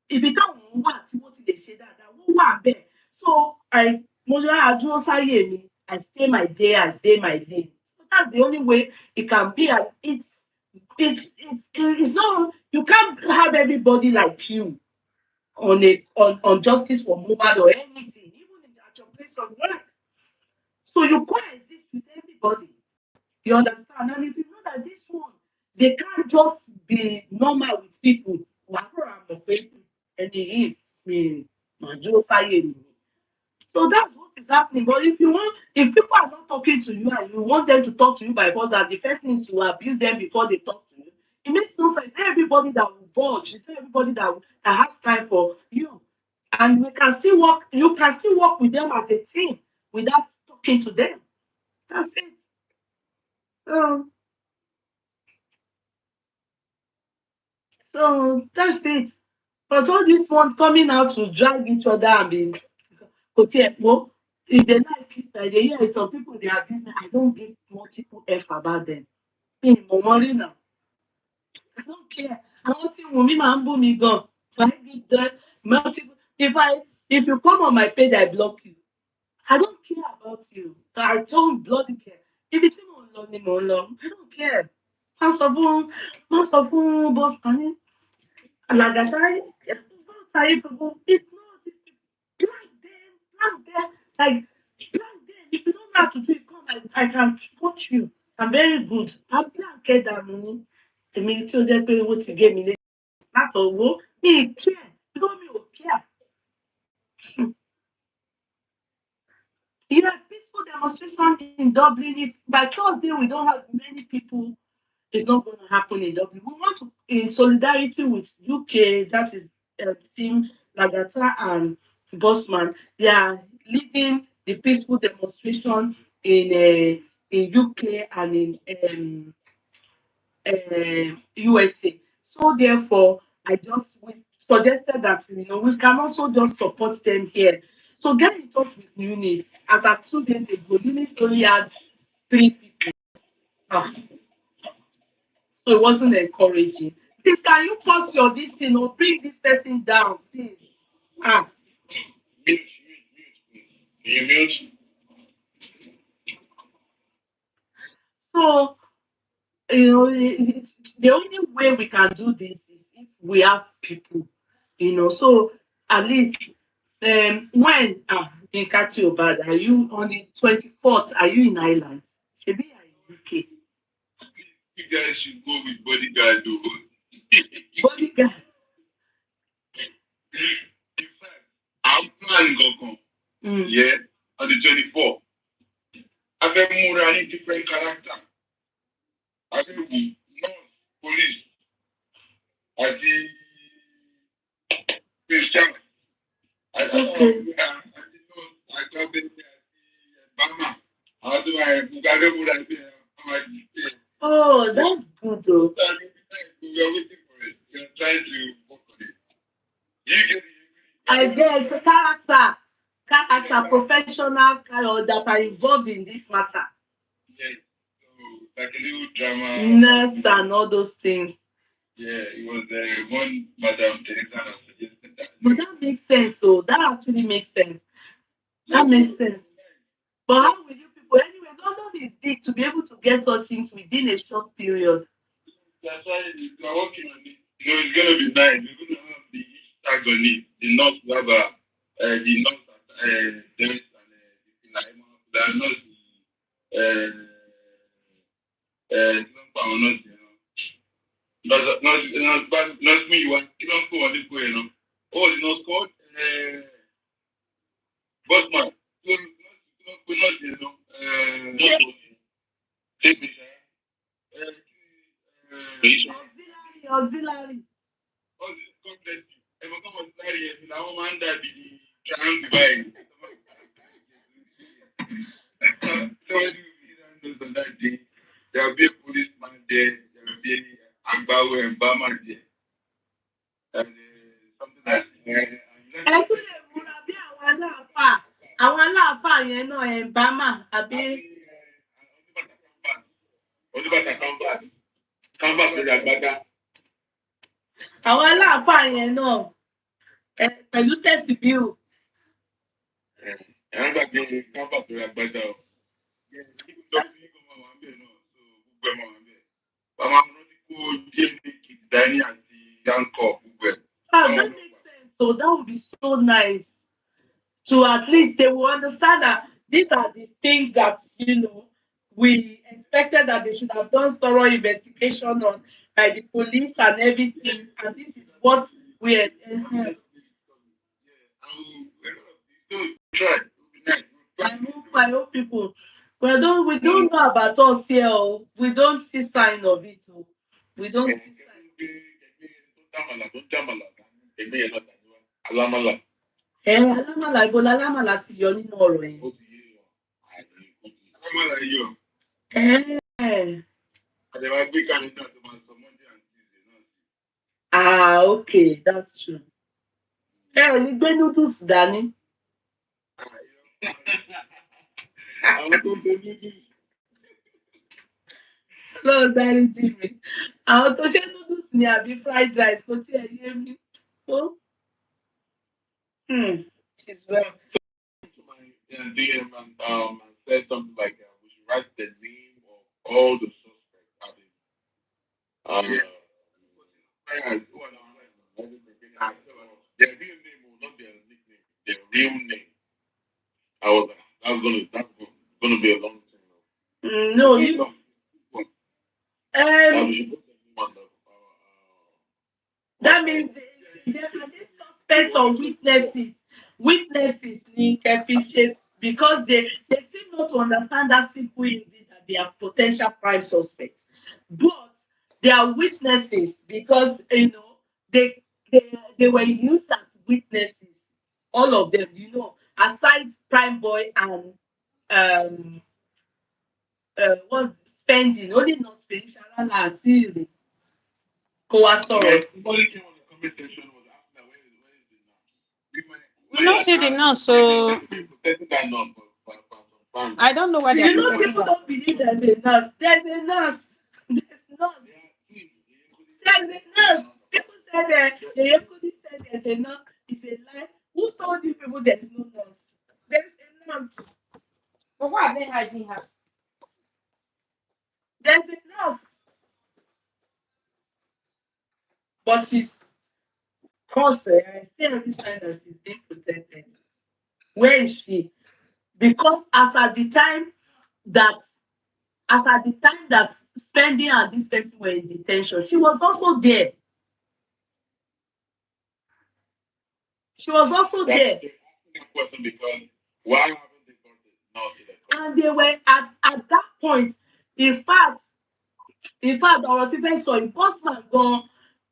ibi táwọn wà tí wọ́n ti lè ṣe dáadáa, wọ́n wà bẹ́ẹ̀. So mo ṣe àdúró sáyé mi, I stay my day, I stay my day. So that's the only way it can be. And it's not, you can't have everybody like you on justice for Mohbad or anything, even at your place of work. So you coexist with everybody. You understand? And if you know that They can't just be normal with people. And so that's what is happening. But if people are not talking to you and you want them to talk to you by force, that the first thing is to abuse them before they talk to you, it makes no sense. It's not everybody that will budge. It's not everybody that has time for you. And we can still work. You can still work with them as a team without talking to them. That's it. So, so that's it. But all this one coming out to drag each other and be kò tiẹ̀ pọ̀. If they like it, I dey hear some people they are doing, I don't give multiple F about them. Mi ò mọ̀ wọ́n rí now. I don't care. Àwọn tí Wunmi máa ń bú mi gan. If I give them multiple, if you come on my page, I block you. I don't care about you. I don't bloody care. Ibi tí mò ń lọ ni mò ń lọ. I don't care. Wọ́n sọ fún boss kan ní Alàgàtà boss ayé gbogbo. It's not. Plant them. Like plant them. If you don't know how to do it, come. I can coach you. I'm very good. I'm blank dànù ni. Èmi tí ó jẹ́ pé owó ti gé mi lé. Látọ̀wọ́ mi ì care. Because mi ò care. Yeah, peaceful demonstration in Dublin. If by Thursday we don't have many people, it's not going to happen in Dublin. We want to, in solidarity with UK, that is Team Lagata and Bosman, they are leading the peaceful demonstration in UK and in USA. So therefore, I just suggested that we can also just support them here. So get in touch with Eunice. As of 2 days ago, Eunice only had 3 people. Ah, so it wasn't encouraging. Please, can you pause your this thing or bring this person down, please? Ah, You mute. so the only way we can do this is if we have people, So at least when in Obad, are you on the 24th? Are you in Ireland? Maybe you are in UK. You guys should go with bodyguard though. Bodyguard. In fact, I'm planning to come. Yeah, on the 24th. I've been more than different character. I think we nurse, police, I see Christian. I don't know. I got them Bama. I do Oh, that's good though. We are waiting for it. We are trying to work on it. You get I get character, professional kind that are involved in this matter. Yes. So like a little drama. Nurse and all those things. Yeah, it was one Madam Teresa that suggested that. But that makes sense, so that actually makes sense. That makes sense. But how will you people anyway? London is big to be able to get such things within a short period. That's why we are working on it. It's gonna be nice. We're gonna have the tag on it. The North will have the North there is and the North not me one don't go on this way, Oh, it's not called Bosman. So Auxiliary. Oh, this complex. If I come on Saturday, I want man that be trying to buy. So on that day, there will be a policeman there, there will be Agbawe and Bama there. And something like Ẹ tún lè múra bí àwọn aláàfáà yẹn náà Bama àbí. Oníbàtà canvas lórí agbádá. Àwọn aláàfáà yẹn náà pẹ̀lú tẹ̀sí bí o. Ẹ̀rọ gbàgbé canvas lórí agbádá o. That makes sense. So that would be so nice to at least they will understand that these are the things that we expected that they should have done thorough investigation on by the police and everything, and this is what we are. Try. I hope people. We don't know about us here. Oh. We don't see sign of it. Oh. We don't see sign. Alámàlà. Alámàlà ibo lálámàlà ti yọ nínú ọ̀rọ̀ yẹn. Alámàlà yọ. Àdèmà gbé kánú náà tó máa sọ Monday and Tuesday náà. Okay, that's true. Ẹ ò ní gbé noodles dání. Àwọn tó ń bẹ noodles. Lọ́ọ̀ dárí jì mí. Àwọn tó ṣe noodles ni àbí fried rice kò tí ẹ yé mi. It's well. To my DM and said something like we should write the name of all the suspects. Their real name or not their nickname, their real name. I was like, that's gonna be a long thing. No, we you. should put the name on That means there are these suspects or witnesses in Kefiche because they seem not to understand that simple indeed that they are potential crime suspects. But they are witnesses because they they were used as witnesses. All of them, aside Prime Boy and what's spending, only not spending Shalala until Kowasoro. We don't see the nurse, so I don't know what they're People don't believe there's a nurse. There's a nurse. There's nurse. There's a nurse. People said that the Yekudi said there's a nurse. It's a lie. Who told you people there's no nurse? There's a nurse. But why are they hiding her? There's a nurse. But she's crossing. I see every sign that she's being protected. Where is she? Because that as at the time that Spending and this person were in detention, she was also there. She was also there. Question because why haven't they got the nurse in the And they were at that point, in fact, our TV saw postman gone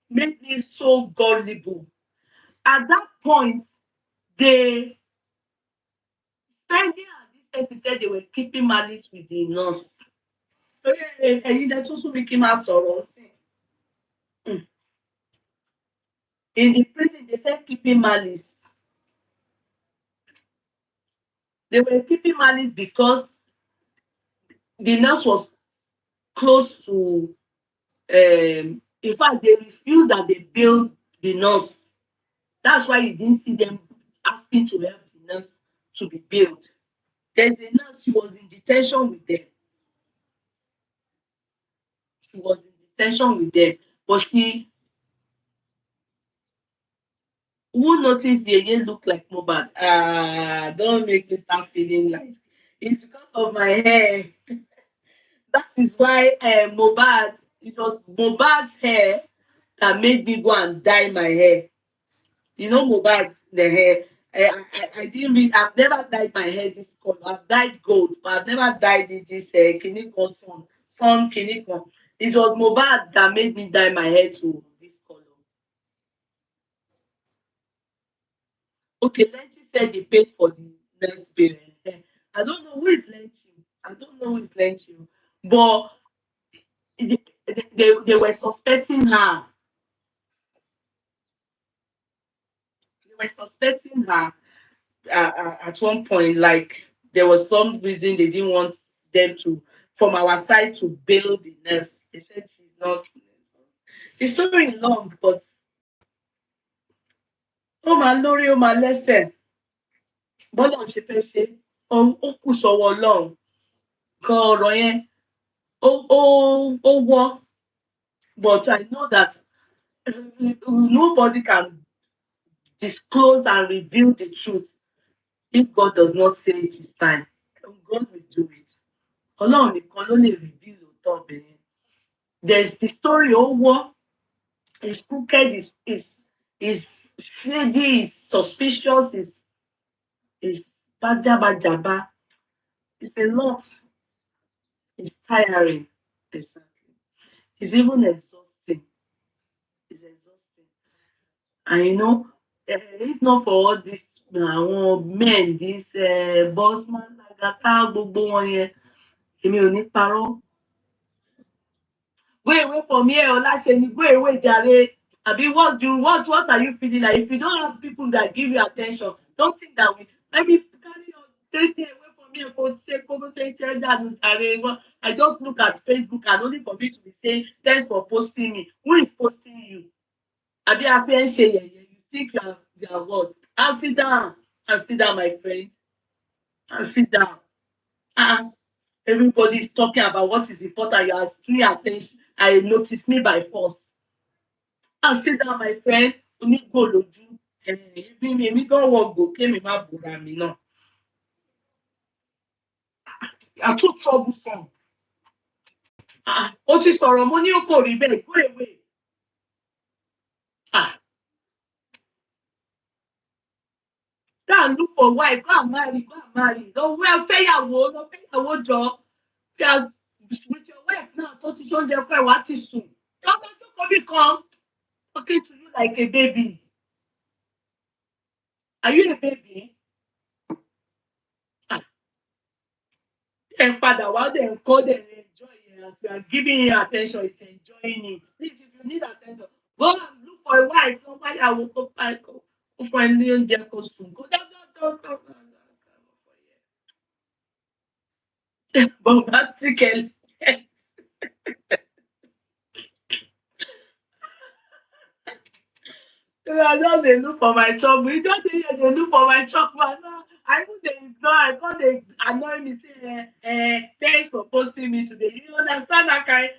made me so gullible. At that point, they Spending and this person said they were keeping malice with the nurse. Ẹ̀yin lẹ tún sún mi kí n máa sọ̀rọ̀ sí. In the prison, they said keeping malice. They were keeping malice because the nurse was close to. In fact, they refused that they bailed the nurse. That's why you didn't see them asking to help the nurse to be bailed. There's a nurse, she was in detention with them. She was in detention with them. But who noticed the again look like Mohbad? Don't make me start feeling like it's because of my hair. That is why Mohbad, it was Mohbad's hair that made me go and dye my hair. Mohbad, the hair. I didn't read, I've never dyed my hair this color. I've dyed gold, but I've never dyed it this Kiniko sun Kiniko. It was Mohbad that made me dye my hair to this color. Okay, Lenty said they paid for the next bill. I don't know who is Lenty. I don't know who is Lenty. But they were suspecting her. They were suspecting her at one point. Like there was some reason they didn't want them to, from our side, to bail the nurse. They said she's not. The story is long, but ó máa lẹ́sẹ̀. Bọ́lá ṣe fẹ́ ṣe ó kù sọ́wọ́ Ọlọ́run kan ọ̀rọ̀ yẹn ó wọ́. But I know that nobody can disclose and reveal the truth if God does not say it is time. God will do it. Ọlọ́run nìkan ló lè reveal òótọ́ obìnrin. There's the story over. Is crooked, is shady, is suspicious, is bajabajaba. It's a lot. It's tiring. Exactly. It's even exhausting. It's exhausting. And if not for all this men, this bossman, lagata, gbogbo wọn yẹn, èmi ò ní parọ́. Go away from here, Olasheni, go away, Jare. Abi, what are you feeling like? If you don't have people that give you attention, don't think that we maybe carry your stay away from here for check over say Jare. I just look at Facebook and only for me to be saying thanks for posting me. Who is posting you? Abi you think you are what? And sit down, my friend. And sit down. Uh-uh. Everybody is talking about what is important. You are paying attention. I notice me by force. And sit down, my friend. Onígbò lójú. Èmi gan wọ gò kémi má bùra mi náà. You are too troublesome. Ó ti sọ̀rọ̀ mo ní kò rí bẹ́ẹ̀ go away. Go and look for wife, go and marry, go and marry. Lọ fẹ́yàwó jọ. Because with your wife now tó ti ṣoúnjẹ fún ẹ wá ti sùn. Lọ́gbọ́n tó kọ́ bí kan talking to you like a baby. Are you a baby? And padà wá dẹ̀ ń kọ́ dẹ̀ enjoy it as you are giving him attention, he's enjoying it. Please, if you need attention, go and look for a wife. Kó báyàwó kó fún ẹ ní oúnjẹ kó sùn. Kó don't. Bombastic. I just dey look for my trouble. You just dey look for my trouble. I even dey ignore. I come dey annoy me say, thanks for posting me today. You understand that kind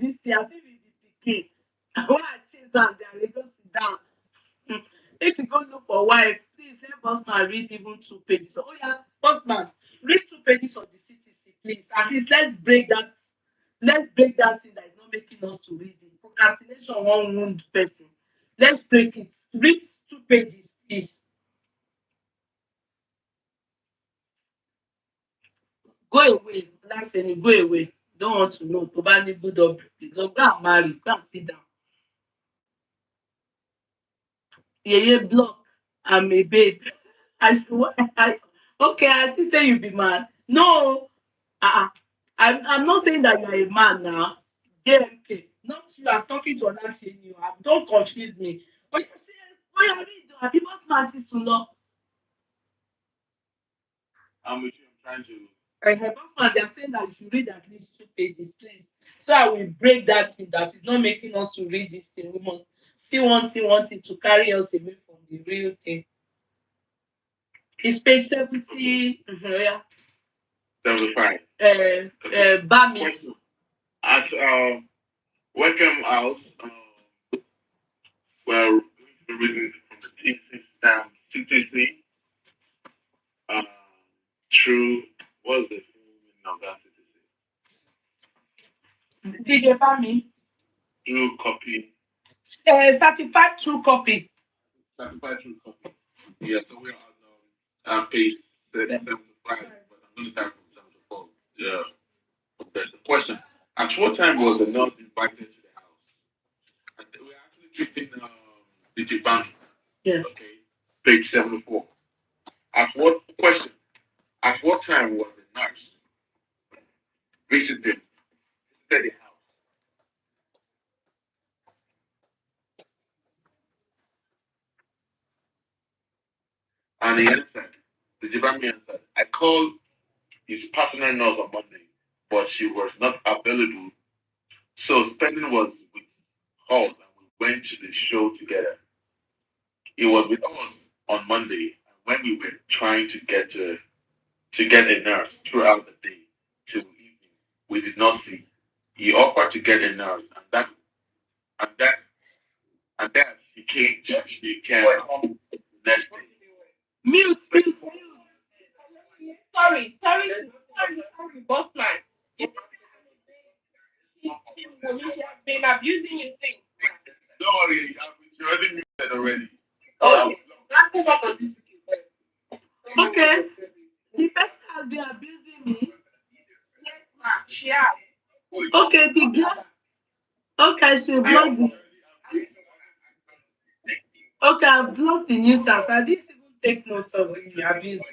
this thing? As if it be pikin. When I chase am, they just sit down. If you go look for wife, please let Bossman read even 2 pages. Oh yeah, Bossman, read 2 pages of the CTC, please. At least let's break that thing that is not making us to read it. Procrastination won't wound person. Let's break it. Read 2 pages, please. Go away. Like saying go away. Don't want to know. To buy good up. Go and marry. Go and sit down. Block. I'm a babe. Okay, I still say you be man. No. I'm not saying that you are a man now. JMK. Not you. I'm talking to another thing you. Don't confuse me. But you see, when you read, people smart is to know. I'm with you. I'm trying to. They are saying that you should read at least 2 pages, please. So I will break that thing that is not making us to read this thing. We must see one thing to carry us away from the real thing. It's page 70. Yeah. 75. Bami. At Welcome House, we're reading from the TCC. True. What's the meaning of that TCC? DJ Bami. True copy. Certified true copy. Certified true copy. Yeah, so we're on page 75, but I'm going to start from 74. Yeah. Okay, the question. At what time was the nurse invited to the house? And we're actually keeping the Depriving. Yeah. Okay. Page 74. At what time was the nurse visited the house? And he answered, the Depriving answered, I called his personal nurse on Monday, but she was not available. So spending was with us and we went to the show together. He was with us on Monday, and when we were trying to get a nurse throughout the day till evening, we did not see. He offered to get a nurse, and that she came next day. Mute. Sorry, bossman. abusing you thing. Don't worry, you already muted already. Okay. Let's move on to this. Okay. The person has been abusing me. Yes, ma'am. She has. Okay, the girl. Okay, she blocked the. Okay, I blocked the nuisance. I didn't even take note of the abuse.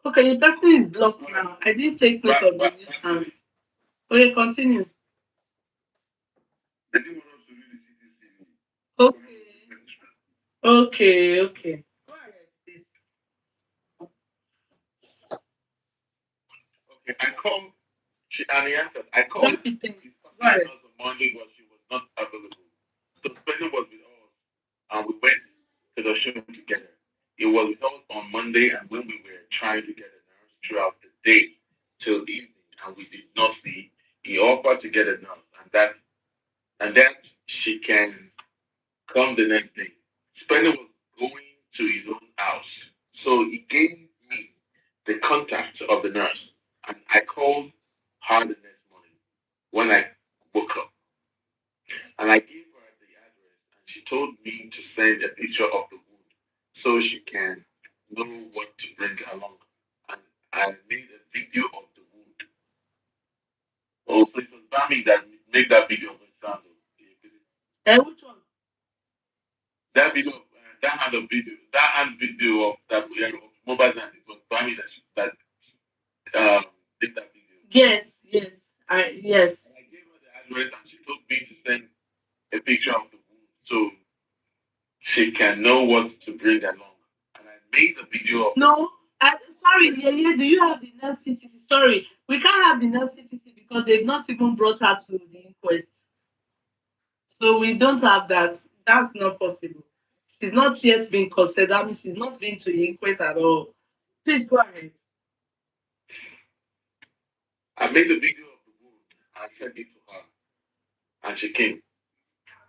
Okay, the person is blocked now. I didn't take note of the nuisance. Okay, continue. They didn't want us to read the CCTV. Okay. Okay. Go ahead, please. Okay, I called. And he answered. I called Drop it in. his Go family ahead. house on Monday, but she was not available. So Spencer was with us, and we went to the show together. He was with us on Monday, and when we were trying to get a nurse throughout the day till evening, and we did not see, he offered to get a nurse, and that she can come the next day. Spencer was going to his own house, so he gave me the contact of the nurse, and I called her the next morning when I woke up. And I gave her the address, and she told me to send a picture of the wound so she can know what to bring along. And I made a video of the wound. Oh, so it was Bami that made that video of Sandal. Which one? That video, that hand video of that of mobile hand, it was Bami that did that video. Yes. Yes. And I gave her the address, and she told me to send a picture of the wound so she can know what to bring along. And I made a video of No. Sorry, yeah. Do you have the nurse CTC? Sorry, we can't have the nurse CTC because they've not even brought her to the inquest. So we don't have that. That's not possible. She's not yet been considered. I mean, she's not been to the inquest at all. Please go ahead. I made a video of the wound and sent it to her. And she came.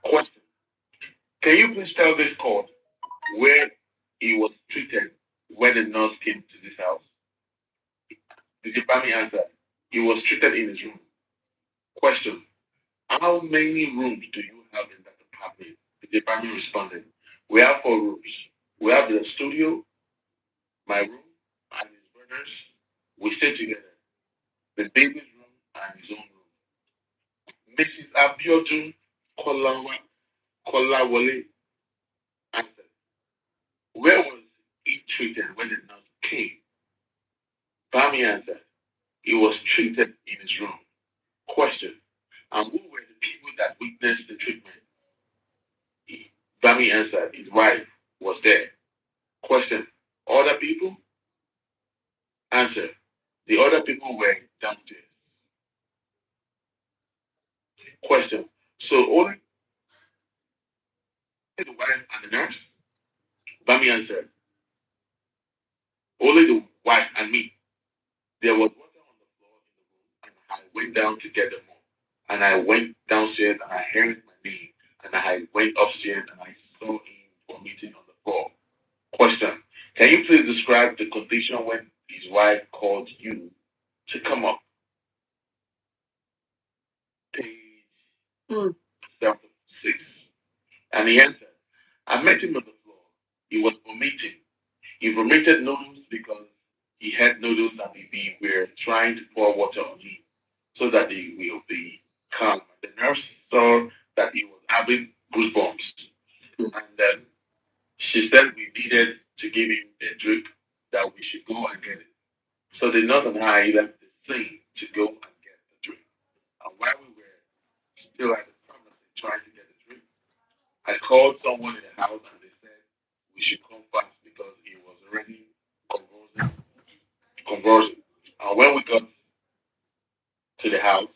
Question. Can you please tell this court where he was treated when the nurse came to this house? The Depriving answered. He was treated in his room. Question. How many rooms do you have in that apartment? The Depriving responded. We have 4 rooms. We have the studio, my room, and his brother's. We stay together. The baby's room and his own room. Mrs. Abiodun Kolawole answered, where was he treated when the nurse came? Bami answered, he was treated in his room. Question, and who were the people that witnessed the treatment? Bami answered, his wife was there. Question, other people? Answer, the other people were downstairs. Question, so only the wife and the nurse? Bami answered, only the wife and me. There was water on the floor in the room, and I went down to get the mop. And I went downstairs and I heard my name, and I went upstairs and I saw him vomiting on the floor. Question: can you please describe the condition when his wife called you to come up? Page Mm. 76. And he answered, I met him on the floor. He was vomiting. He vomited noodles because he had noodles and we were trying to pour water on him so that he will be calm. The nurse saw that he was having goosebumps. And then she said we needed to give him a drip, that we should go and get it. So the nurse and I left the scene to go and get the drip. And while we were still at the pharmacy trying to get the drip, I called someone in the house and they said we should come fast because he was already convulsing. convulsing. And when we got to the house,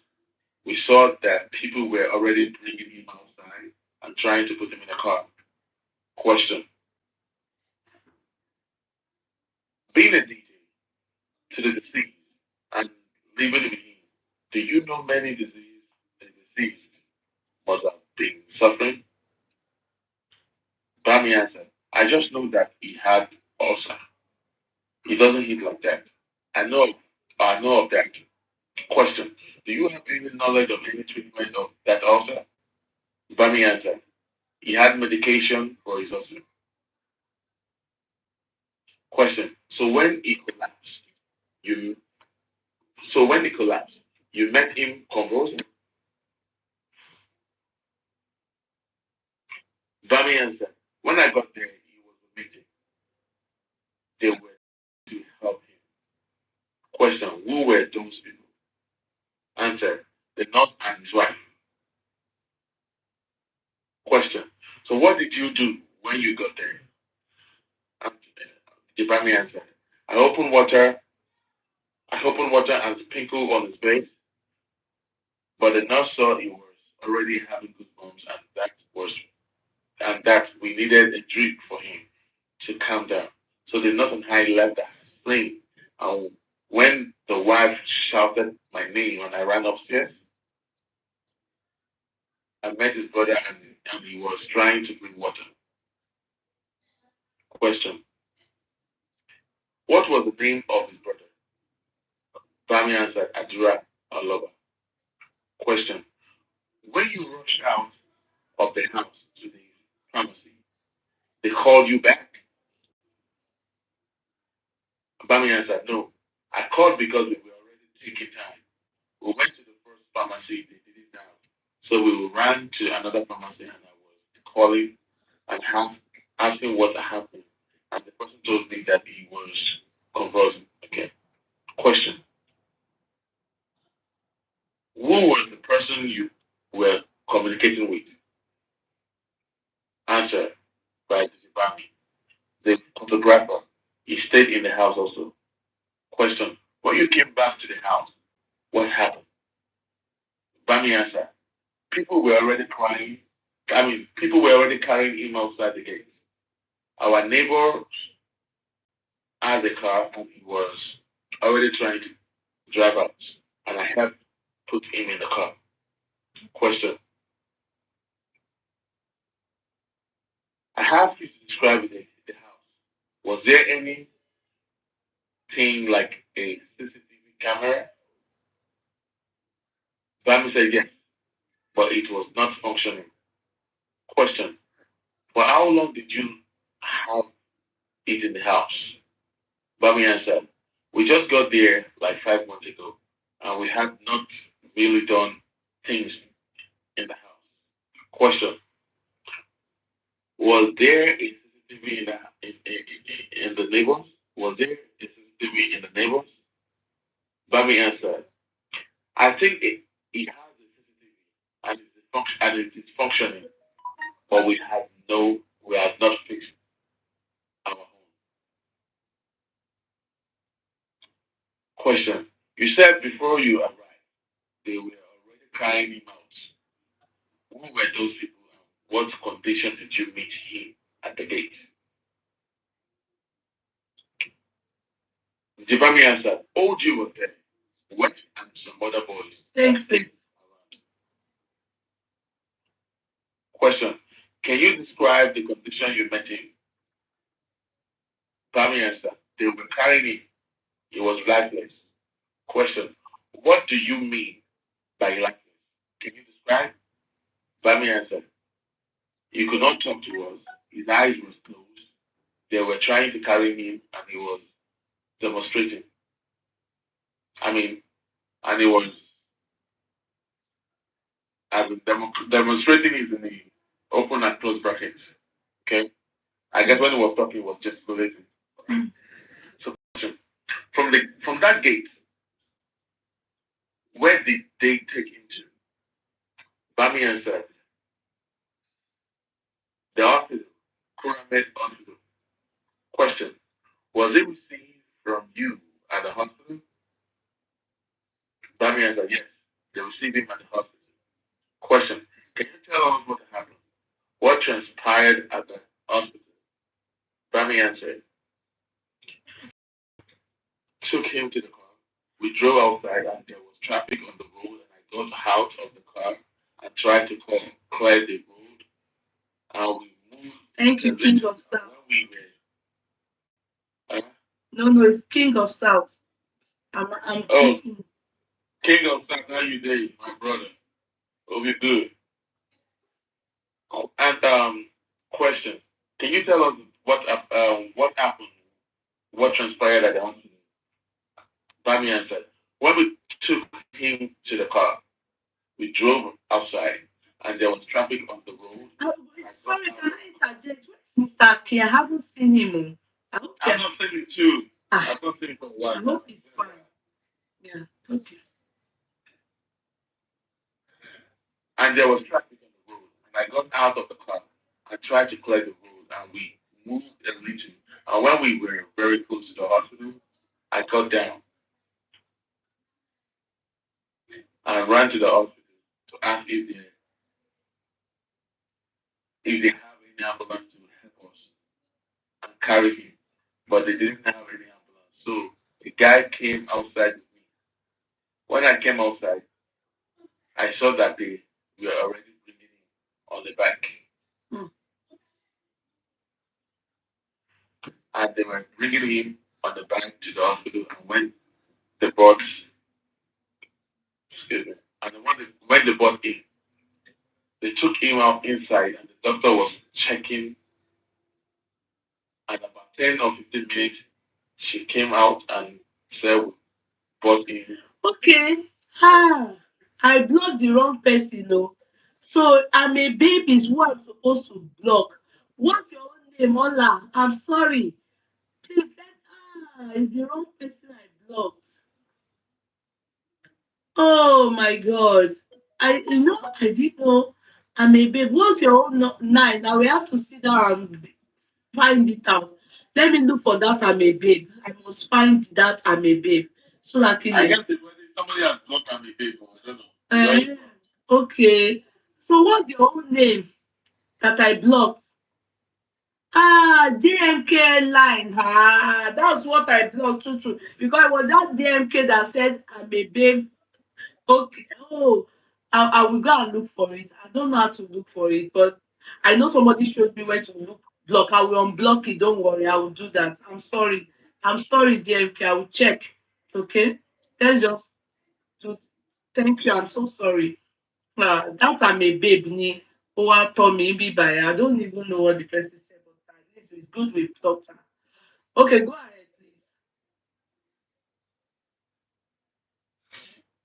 we saw that people were already bringing him outside and trying to put him in a car. Question: being a DJ to the deceased and living with him, do you know many diseases the deceased must have been suffering? Bami answered, I just know that he had ulcer. He doesn't eat like that. I know of that. Question. Do you have any knowledge of any treatment of that ulcer? Bami answered. He had medication for his ulcer. Question. You so when he collapsed, you met him convulsing? Bami answered. When I got there, he was vomiting. They were to help him. Question. Who were those people? Answer. The nurse and his wife. Question. So what did you do when you got there? And the Bami answered. I opened water. I opened water and sprinkled on his face, but the nurse saw he was already having goosebumps, and that we needed a drip for him to calm down. So the nurse and I left the plane. And when the wife shouted my name and I ran upstairs, I met his brother and he was trying to bring water. Question. What was the name of his brother? Bami answered, Adura Aloba. Question. When you rushed out of the house to the pharmacy, they called you back? Bami answered, no. I called because we were already taking time. We went to the first pharmacy, they did it now. So we ran to another pharmacy and I was calling and asking what happened. And the person told me that he was convulsing. Okay. Question. Who was the person you were communicating with? Answer by Bami. The photographer. He stayed in the house also. Question. When you came back to the house, what happened? Bami answered. People were already crying. People were already carrying him outside the gate. Our neighbor had a car and he was already trying to drive out. And I helped put him in the car. Question. I have you to describe the house. Was there anything like a CCTV camera? Bami said yes, but it was not functioning. Question. For how long did you have it in the house? Bami answered. We just got there like 5 months ago, and we had not really done things in the house. Question. Was there a CCTV in the neighbors? Was there a CCTV in the neighbors? Bami answered. I think it has a CCTV and it is functioning, but we have not fixed our home. Question. You said before you arrived, they were already carrying him out. Who were those people? What condition did you meet him at the gate? Jibami answered, OG was there, wet and some other boys. Thanks. Question. Can you describe the condition you met him? Bami answered, they were carrying him. He was lifeless. Question. What do you mean by lifeless? Can you describe? Bami answered, he could not talk to us. His eyes were closed. They were trying to carry him and he was demonstrating. And he was demonstrating is in the open and closed brackets. Okay? I guess when he was talking, he was gesticulating. So, from that gate, where did they take him to? Bami answered, the hospital, Kuramed Hospital. Question. Was it received from you at the hospital? Bami answered, yes. They received him at the hospital. Question. Can you tell us what happened? What transpired at the hospital? Bami answered, took him to the car. We drove outside and there was traffic on the road and I got out of the car and tried to clear the road. And we moved. Thank you, King of South. When we were, No, it's King of South. I'm Oh, thinking. King of South, how you doing, my brother? Hope you good. Oh, and question: can you tell us what happened, what transpired at the hospital? Bami answered. When we took him to the car, we drove outside, and there was traffic on the road. Oh, I got sorry, out. can I interject? Where's Mr. K? I haven't seen him. I hope I've not seen it too. I've not seen it for a while I now. hope he's fine. Yeah. Okay. And there was traffic on the road, and I got out of the car. I tried to clear the road, and we moved a little. And when we were very close to the hospital, I got down and ran to the hospital to ask if they have any ambulance to help us and carry him. But they didn't have any ambulance. So the guy came outside with me. When I came outside, I saw that they were already bringing him on the back. Hmm. And they were bringing him on the back to the hospital. And when the brought, excuse me, and when they brought him, they took him out inside, and the doctor was checking. And about 10 or 15 minutes, she came out and said, we brought him. Okay. Ah, I blocked the wrong person, no. So I'm a baby is who I'm supposed to block. What's your own name, Ola? I'm sorry. Please it's the wrong person I blocked. Oh my God. I didn't know I'm a babe. What's your own nine? Now we have to sit down and find it out. Let me look for that I'm a babe. I must find that I'm a babe. So that I you guess it's when somebody has blocked him a bit, I don't know. okay. So what's your own name that I blocked? Ah, DMK line. Ah, that's what I blocked too. Because it was that DMK that said I'm a babe. Okay. Oh, I will go and look for it. I don't know how to look for it, but I know somebody showed me where to look block. I will unblock it. Don't worry. I will do that. I'm sorry. I'm sorry, DMK. I will check. Okay. Let's just do. Thank you. I'm so sorry. That I'm a babe ni ó wá tọ́ mi bí báyìí. I don't even know what the person said, but at least it's good we've talked. Okay, go ahead, please.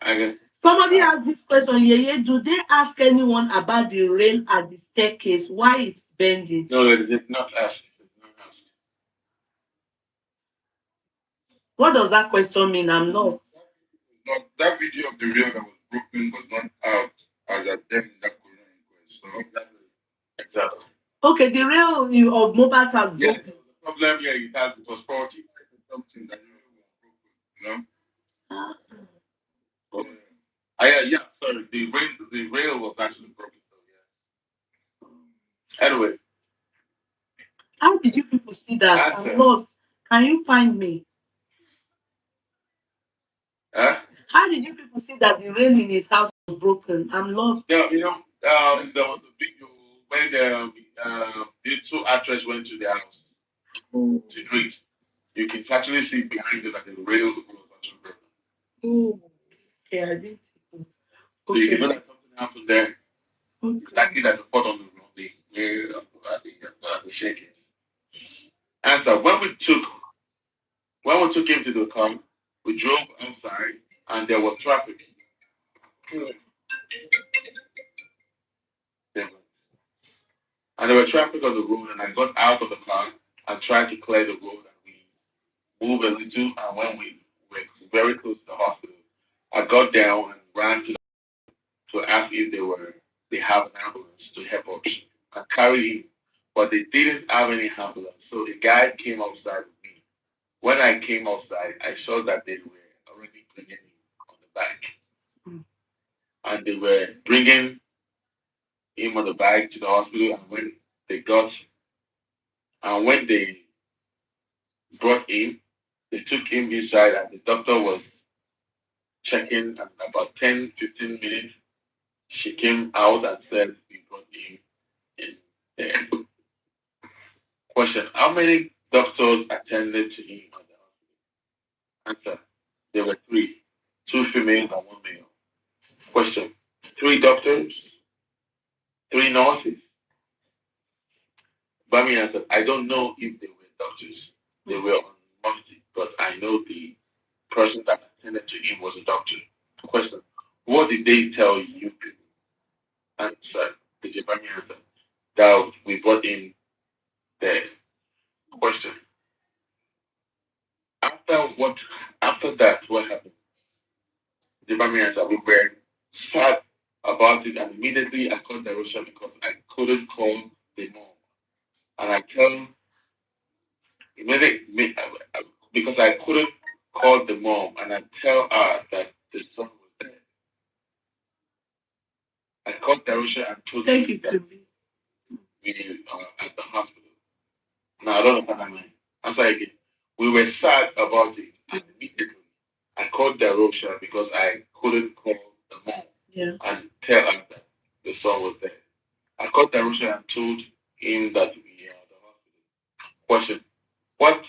I guess. Somebody asked this question, Yeye, do they ask anyone about the rail at the staircase? Why it's bending? No, it did not ask. It did not ask. What does that question mean? I'm lost. No, that video of the rail that was broken was not out as at then in that Korean inquest. So exactly. Okay, the rail of mobiles have Yes, broken. the problem here is that it was faulty. Something that the rail was broken. You know? Ah, Yeah, sorry. The rail was actually broken. So yeah. Anyway, how did you people see that? I'm answer. lost. Can you find me? Huh? How did you people see that the rail in his house was broken? I'm lost. Yeah, there was a video when the two actors went to their house Oh, to drink. You can actually see behind it that the rail was actually broken. oh. Okay, I didn't see it. So you can Okay. know that something happened there. Okay. It's likely that the pot on the rail the shaking. And so when we took him to the car, we drove outside and there was traffic. And there was traffic on the road and I got out of the car and tried to clear the road and we moved a little and when we were very close to the hospital, I got down and ran to ask if they have an ambulance to help us and carry him. But they didn't have any ambulance. So the guy came outside with me. When I came outside, I saw that they were already bringing him on the back. Mm. And they were bringing him on the back to the hospital. And when they brought him, they took him inside and the doctor was checking and about 10, 15 minutes, she came out and said, we brought him in there. Question: how many doctors attended to him at the hospital? Answer: there were three, two females and one male. Question: three doctors, three nurses. Bami answered, I don't know if they were doctors. They were on Monday, but I know the person that attended to him was a doctor. Question: what did they tell you people? Answer: the Bami answered that we brought in the question. After what? After that, what happened? The Bami answered, we were sad about it, and immediately I called the Russia because I couldn't call the mom, and I tell immediately because I couldn't call the mom, and I tell her that the son was dead. I called Darusha and told her that we at the hospital. Now I don't know what I mean. I'm sorry again. We were sad about it, and immediately I called Darusha because I couldn't call the mom and tell her that the son was dead. I called Darusha and told him that we are at the hospital. Question: what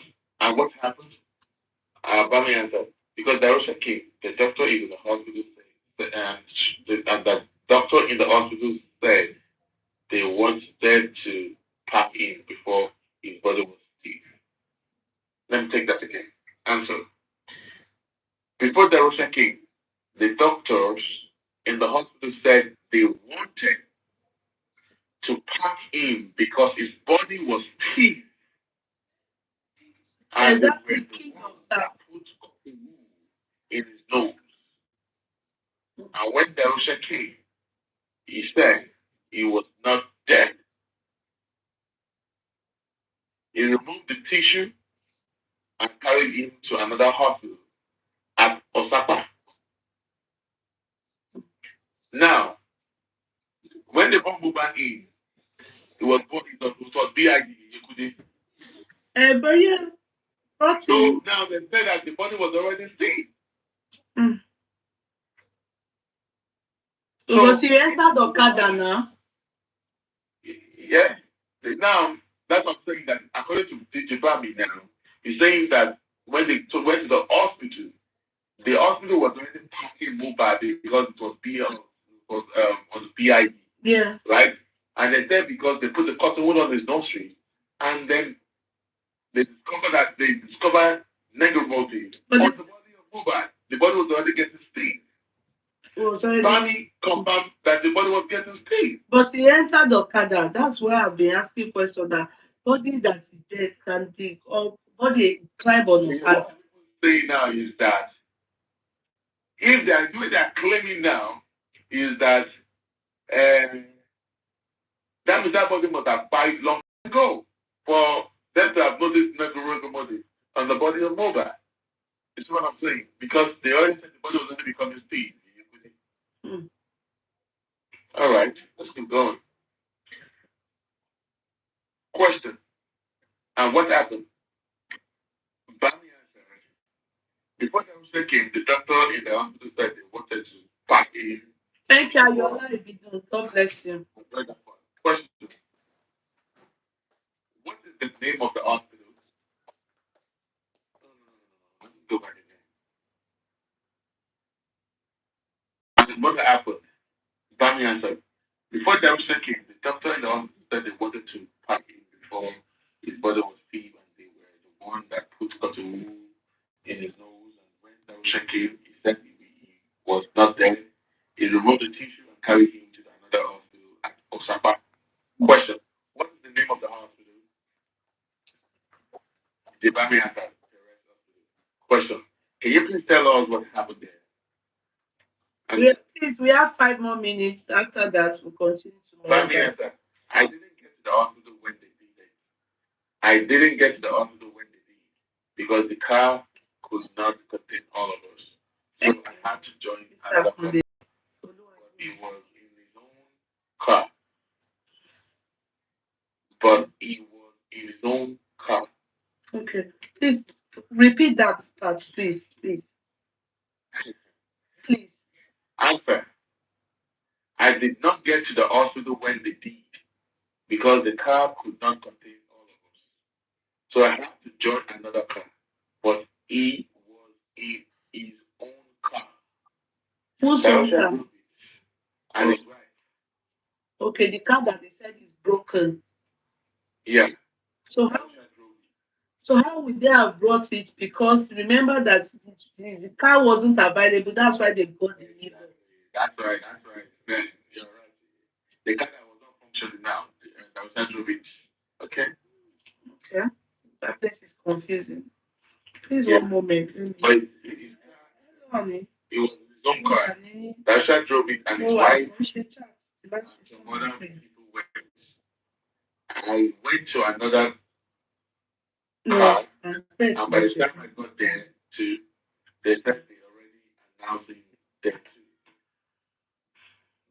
what happened? Bami answered, because Darusha came, the doctor in the hospital said, and the doctor in the hospital said they wanted to pack in before his body was sick. Let me take that again. Answer: before Darusha came, the doctors in the hospital said they wanted to pack in because his body was stiff, and they were the ones that put in his nose. And when Darusha came, he said he was not dead. He removed the tissue and carried him to another hospital at Osaka. Now, when they brought Mohbad in, it was BID. So now they said that the body was already still. So, but you entered Okada now. Yeah. Now, that's what I'm saying, that according to Depriving now, he's saying that when they went to the hospital was already packing Mohbad because it was BID. Yeah. Right? And they said because they put the cotton wool on his nostrils, and then they discovered negative motive on the body of Mohbad. The body was already getting sting. Bami confirmed that the body was getting sting. But he entered Okada. That's why I've been asking questions that body that is dead can dig or body climb on Okada. What people say now is that if they are doing they're claiming now is that that means that body must have died long ago for them to have noticed necromantic body on the body of Mohbad. You see what I'm saying? Because they already said the body was going to become steel. All right, let's keep going. Question: and what happened? Bami answered. Before the hospital came, the doctor in the hospital said they wanted to pack in. Thank you, your life is done. God bless you. Question: what is the name of the hospital? Go back again. And what happened? Bami answered. Before the hospital came, the doctor in the hospital said they wanted to pack in before his body was feeble, and they were the one that put cotton wool in his nose. And when the hospital came, he said he was not there. He removed the tissue and carried him to another hospital at Osaka. Question: what is the name of the hospital? The Bami answered. Question: can you please tell us what happened there? Please, we have 5 more minutes. After that, we'll continue tomorrow. Bami answered. I didn't get to the hospital when they did it. I didn't get to the hospital when they did because the car could not contain all of us. So I had to join another car. He was in his own car. But he was in his own car. Okay. Please repeat that part, please. Please. Answer. I did not get to the hospital when they did because the car could not contain all of us. So I had to join another car. But he was in his own car. Whose own car? And his wife. Okay, the car that they said is broken. Yeah. So how would they have brought it? Because remember that the car wasn't available. That's why they got the vehicle. That's right. Then you're right. The car that was not functioning now, that was not drove it. Okay. Okay. That place is confusing. Please Yeah. one moment. But his car, it was his own car. Dasha drove it and his wife and some other people went. I went to another car, and by the time I got there too, they said they already announcing them too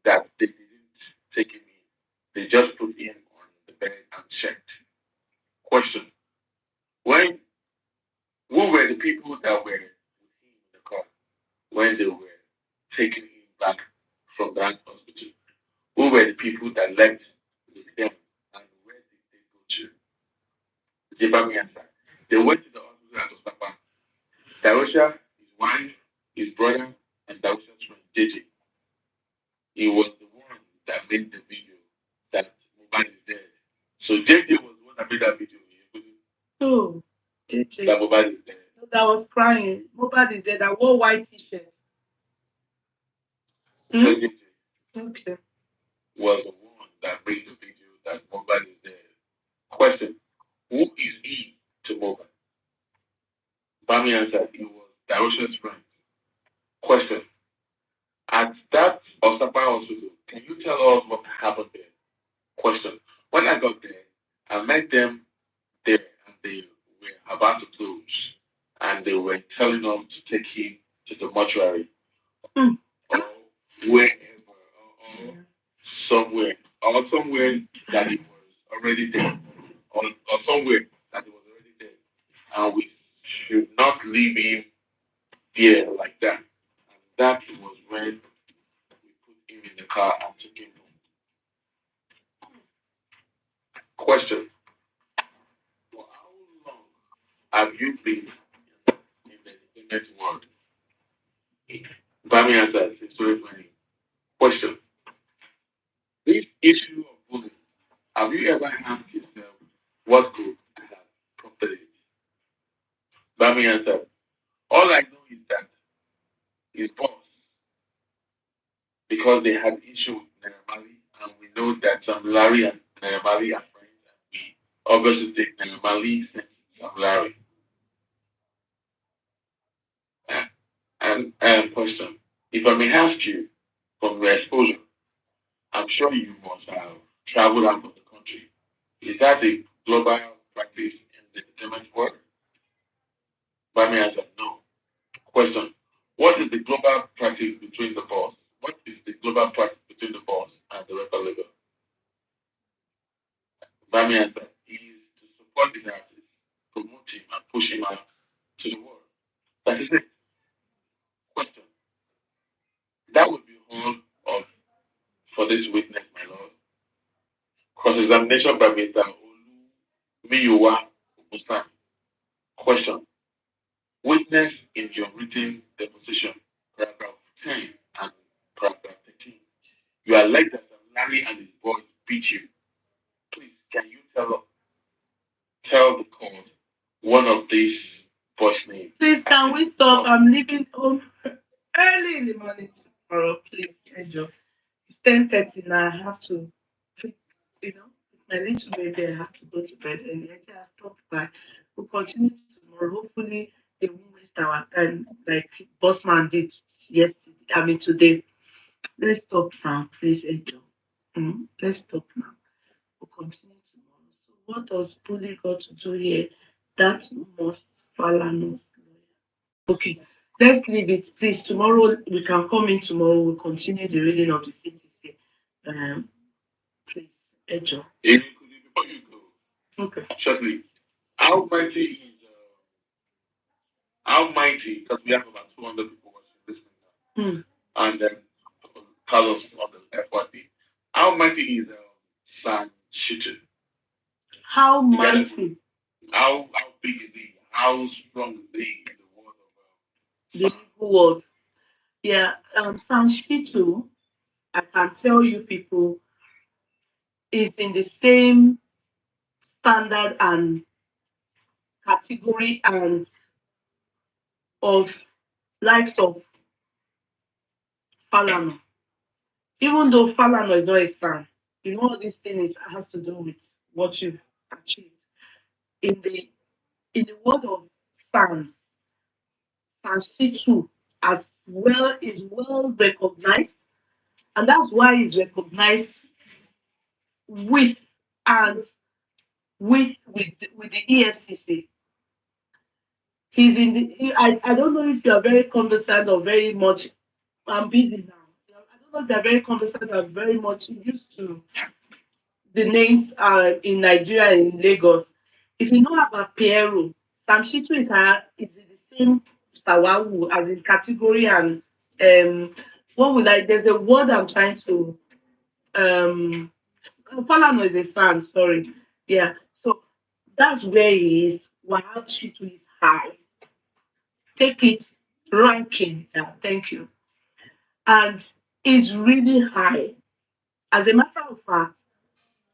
that they didn't take him in. They just put him on the bed and checked. Question: When who were the people that were with him in the car when they were taking him back from that hospital? Who were the people that left with them and where did they go to? Jebami answer. They went to the hospital at Osapa. Darosha, his wife, his brother, and Darosha's friend JJ. He was the one that made the video that Mohbad is dead. So JJ was the one that made that video. Oh, JJ. That Mohbad is dead. That was crying. Mohbad is dead. I wore white t-shirt. So JJ Okay. was the one that made the video that Mohbad is dead. Question: Who is he to Mohbad? Bami answered, he was Darosha's friend. Question: At that Osapa hospital, can you tell us what happened there? Question: When I got there, I met them there and they were about to close and they were telling us to take him to the mortuary or wherever or somewhere that he was already dead or somewhere that he was already dead and we should not leave him there like that. And that was when we put him in the car and took him home. Question: For how long have you been in the internet world? Bami answer since 2020. Question: This issue of bullying, have you ever asked yourself what could have prompted it? Bami answered, all I know is that his boss, because they had issue with Naramali, and we know that Larry and Naramali are friends, and we obviously take Naramali since Larry. And question: If I may ask you, from your exposure, I'm sure you must have traveled out of the country. Is that a global practice in the entertainment world? Bami answered, no. Question: What is the global practice between the boss? What is the global practice between the boss and the record label? Bami answered, is to support the artist, promote him, and push him out to the world. That is it. Question: That would be all of for this witness, my lord. Cross-examination by Mr. Miyuwa Obusan. Question: Witness in your written deposition, paragraph 10 and paragraph 13. You alleged that Larry and his boys beat you. Please, can you tell the court one of these boys' names? Please, can we stop? I'm leaving home early in the morning tomorrow. Please, enjoy. It's 10:30 now. I have to, my little baby, I have to go to bed. And I just stop by. We'll continue tomorrow. Hopefully, they won't waste our time like Bossman did yesterday. I mean, today. Let's stop now. Please enjoy. Let's stop now. We'll continue tomorrow. So, what does bully got to do here? That must Falanos. Okay, let's leave it. Please, tomorrow we can come in tomorrow. We'll continue the reading of the CTC. Um, please, enjoy. Before you go, Okay. shortly, how mighty is how mighty? Because we have about 200 people watching this now, and then Carlos on the FYP. How mighty is San Shitu? How mighty? How big is he? How strong is he in the world of beautiful word. Yeah, Sanshitu, I can tell you people, is in the same standard and category and of likes of Falano. Even though Falano is not a fan, you know all these things has to do with what you've achieved. In the world of fans, Sanshitu as well is well recognized, and that's why he's recognized with and with the EFCC. He's in the. I don't know if you are very conversant or very much. I'm busy now. I don't know if you're very conversant or very much used to the names in Nigeria and in Lagos. If you know about Piero, Sam Shitu is in the same Sawawu as in category and what would I there's a word I'm trying to um Falano is a son, sorry. Yeah. So that's where he is. While Shitu is high. Take it ranking. Yeah, thank you. And it's really high. As a matter of fact,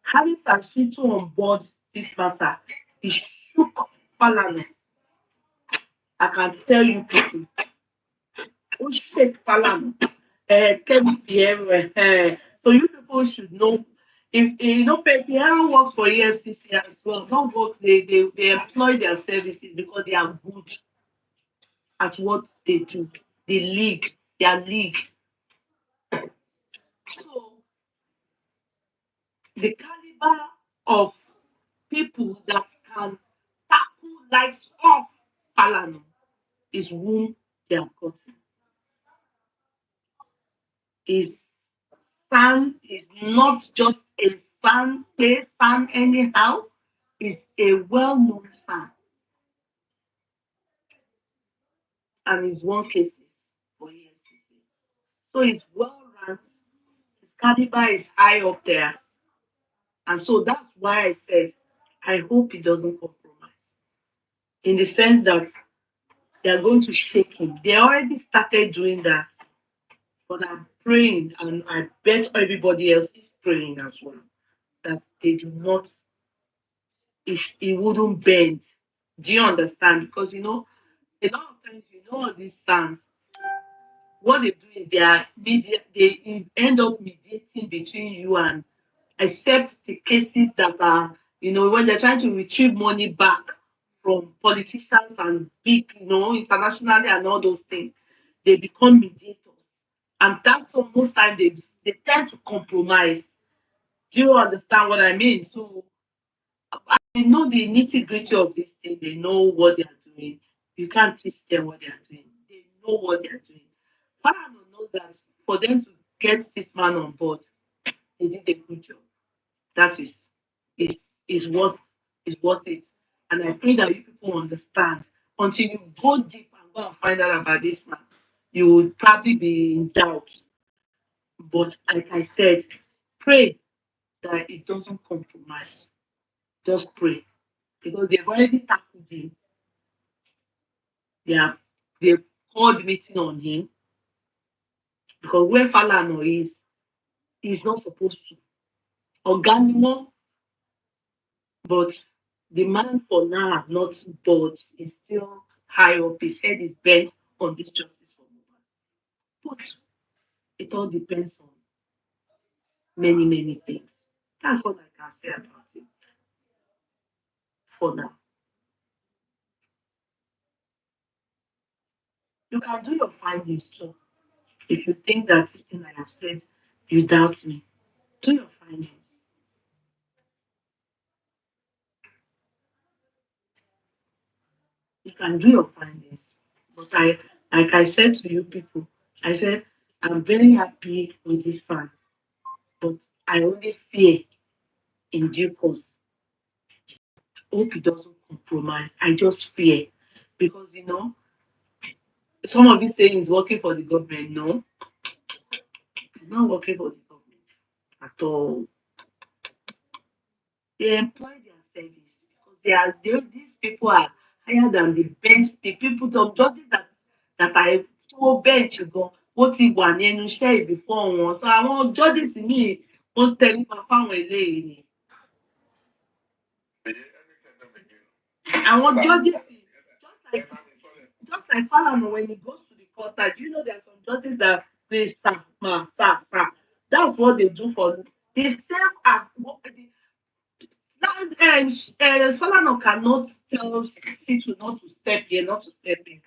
having Sashito on board this matter, it shook Falana. I can tell you people, who shake Falana. Kevin Pierre, so you people should know. If you know, Pierre works for EFCC as well. Don't work. They employ their services because they are good at what they do. The league, their league. So the caliber of people that can tackle likes of Falana is whom they have gotten. His son is not just a son, a son anyhow, is a well-known son and is won cases for EFCC. So he's well ranked, his caliber is high up there. And so that's why I said I hope he doesn't compromise. In the sense that they are going to shake him. They already started doing that. But I'm praying, and I bet everybody else is praying as well, that they do not, if it wouldn't bend. Do you understand? Because a lot of times all these songs, what they do is they end up mediating between you and except the cases that are, when they're trying to retrieve money back from politicians and big, internationally and all those things, they become mediators. And that's what most times they tend to compromise. Do you understand what I mean? So they know the nitty gritty of this thing, they know what they are doing. You can't teach them what they are doing. They know what they are doing. Parano knows that for them to get this man on board, they did a good job. That is is what is worth it. And I pray that you people understand. Until you go deep and go and find out about this man, you would probably be in doubt. But like I said, pray that it doesn't compromise. Just pray. Because they've already tackled him. They have they've called meeting on him. Because where Falano is, he's not supposed to. Organimo, but the man for now have not bored. He's still high up. His head is bent on this justice for Mohbad. But it all depends on many, many things. That's what I can say about it for now. You can do your findings too. If you think that this thing I have said, you doubt me, do your findings. You can do your findings. But like I said to you people, I said, I'm very happy with this fan, but I only fear in due course. Hope it doesn't compromise. I just fear. Because, some of you saying he's working for the government. No, he's not working for the government at all. They employ their service because these people are higher than the best, the people, some judges that I tó bench gan ó ti wà ní ẹnu iṣẹ́ before wọn so àwọn judges míì wọ́n tẹríba fáwọn eléyìí ni. Àwọn judges just like Falana when he goes to the court, do you know there are some judges that they sir, ma, sir, sir. That's what they do for the same act. Falana cannot tell people not to step here, not to step in.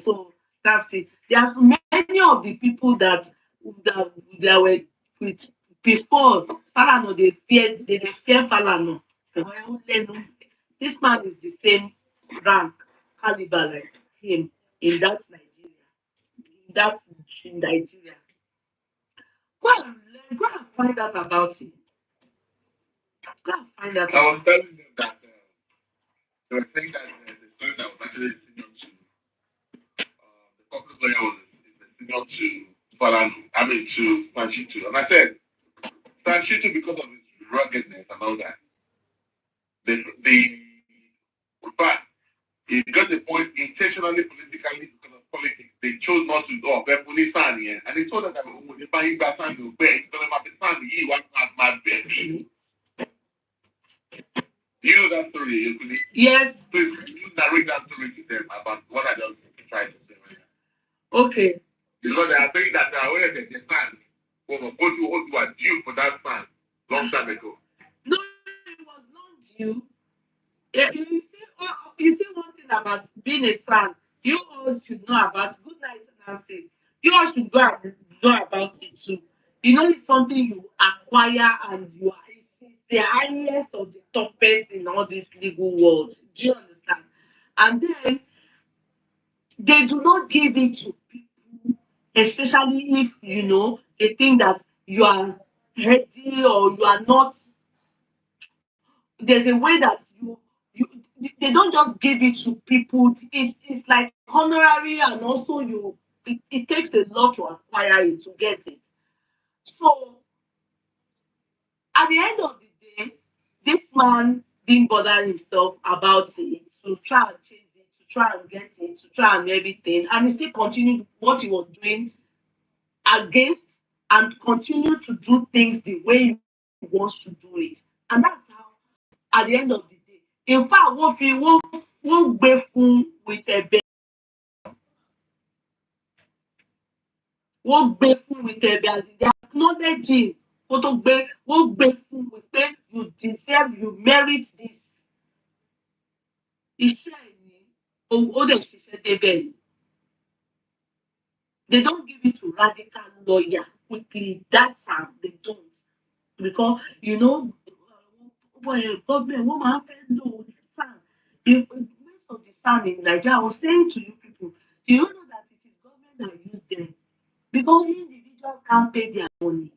So that's it. There are many of the people that were with before Falana, they fear Falana. This man is the same rank, caliber like him in that Nigeria. In Nigeria. Go and find out about him. Go and find out. I was telling them that they were saying that the story that was actually senior to the corporate lawyer was the senior to Falana, to Sanchitu. And I said, Sanchitu, because of his ruggedness and all that, in fact, he got the point intentionally politically because of politics. They chose not to do Bepuni Sani, and they told us that if I ain't got Sani, it's going to be Sani, he was not mad baby. You know that story, Yekuni? Yes. Please, you narrate that story to them about what I just tried to say right now. Okay. Because they are saying that where the stand, what you are due for that stand long time ago. No, it was not due. Yeah, you see one thing about being a son, you all should know about good night Nancy. You all should go and know about it too. You know it's something you acquire and you are it's the highest of the toughest in all this legal world. Do you understand? And then they do not give it to people, especially if they think that you are ready or you are not. There's a way that you they don't just give it to people. It's like honorary and also it takes a lot to acquire it to get it. So at the end of the day, this man didn't bother himself about it to try and chase it, to try and get it, to try and everything, and he still continued what he was doing against and continue to do things the way he wants to do it. And that's how at the end of the day. In fact, wọ́n gbé fún with ẹ̀bẹ̀. Wọ́n gbé fún with ẹ̀bẹ̀ as in they acknowledge him. Wọ́n gbé fún with pé you deserve, you merit this. Iṣẹ́ ẹ̀ ni ó dẹ̀ ṣiṣẹ́ débẹ̀ ni. They don't give it to radical lawyer quickly. That's how they don't. Because government wọ́n máa ń fẹ́ lò sand. Most of the sand in Nigeria, I was saying to you people, do you know that it is government that use them? Because individuals can't pay their money.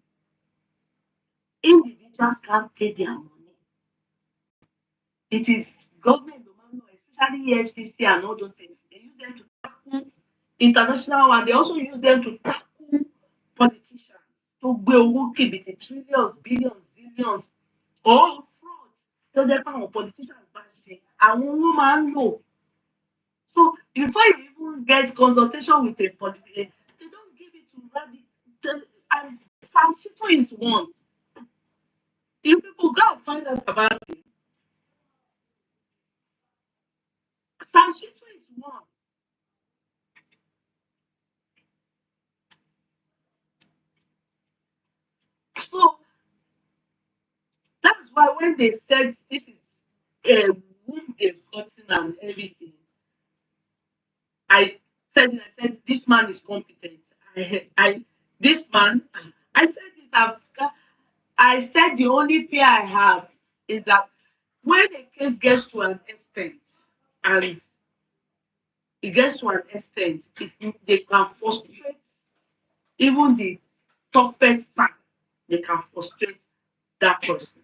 Individuals can't pay their money. It is government, especially EFCC and all those things. They use them to tackle international one. They also use them to tackle politicians. To gbé owó kìbìtì trillions, billions, zillions, all fraud. So jẹ́ pé àwọn politicians bá ṣe àwọn owó máa ń lò. So before you even get consultation with a politician, they don't give it to radical. And Sanchito is one. You people go and find out about it. Sanchito is one. So that's why when they said this is whom they've gotten and everything, I said this man is competent. This man, I said it. I said the only fear I have is that when the case gets to an extent, and it gets to an extent, they can frustrate even the toughest man. They can frustrate that person.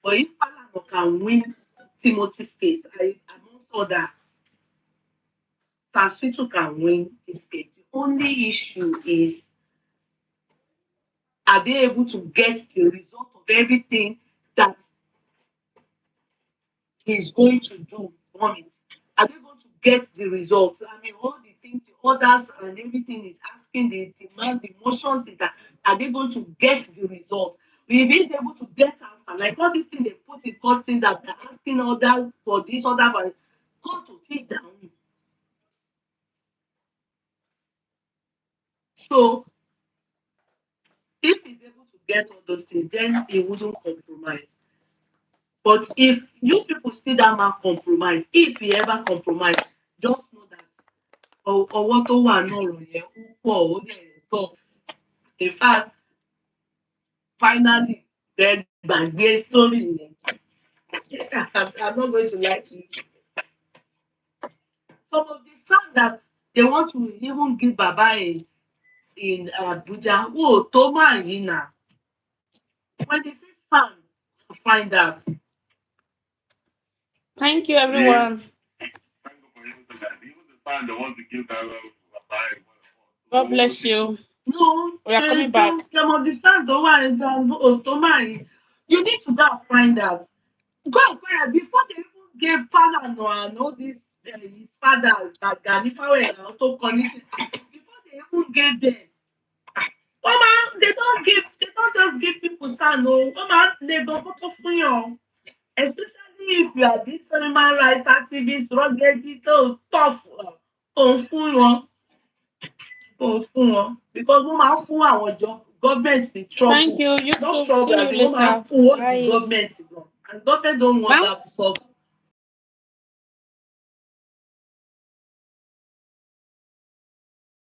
But if Falana can win Timothy's case, among others, Sanchito can win this case. The only issue is, are they able to get the result of everything that he's going to do on it? Are they going to get the results. I mean, all the things the others and everything is asking, the demand, the motions, that are they going to get the result? We be able to get answer. Like all these things they put in court saying that they're asking other for this, other for go to take down. So if he's able to get all those things, then he wouldn't compromise. But if you people see that man compromise, if he ever compromise, just know that ọwọ́ tó wà náà ọ̀rọ̀ yẹn ó pọ̀ ó dẹ̀ tọ̀. In fact, finally, ẹ gbàgbé story yẹn. I'm not going to lie to you. Some of the sound that they want to even give Baba in Abuja, oh, Toma Yina. When they say sound, you find out. Thank you, everyone. God bless you. No, We are coming back. some of the sound don't want Toma. You need to go and find out. Go and find out before they even gave Falana and all this his father that Ganifawe and also condition. Before they even gave them. Mama, they don't just give people stand no. Mama, they go photo for you. Especially if you are this human rights activist, rugged, so tough, fún wọn, fún wọn. Because wọ́n máa ń fún àwọn government in trouble. Thank you. Not Yusuf, trouble, see you as in wọ́n máa ń later. fún what the Bye. government gan. And government don't want Bye. that to solve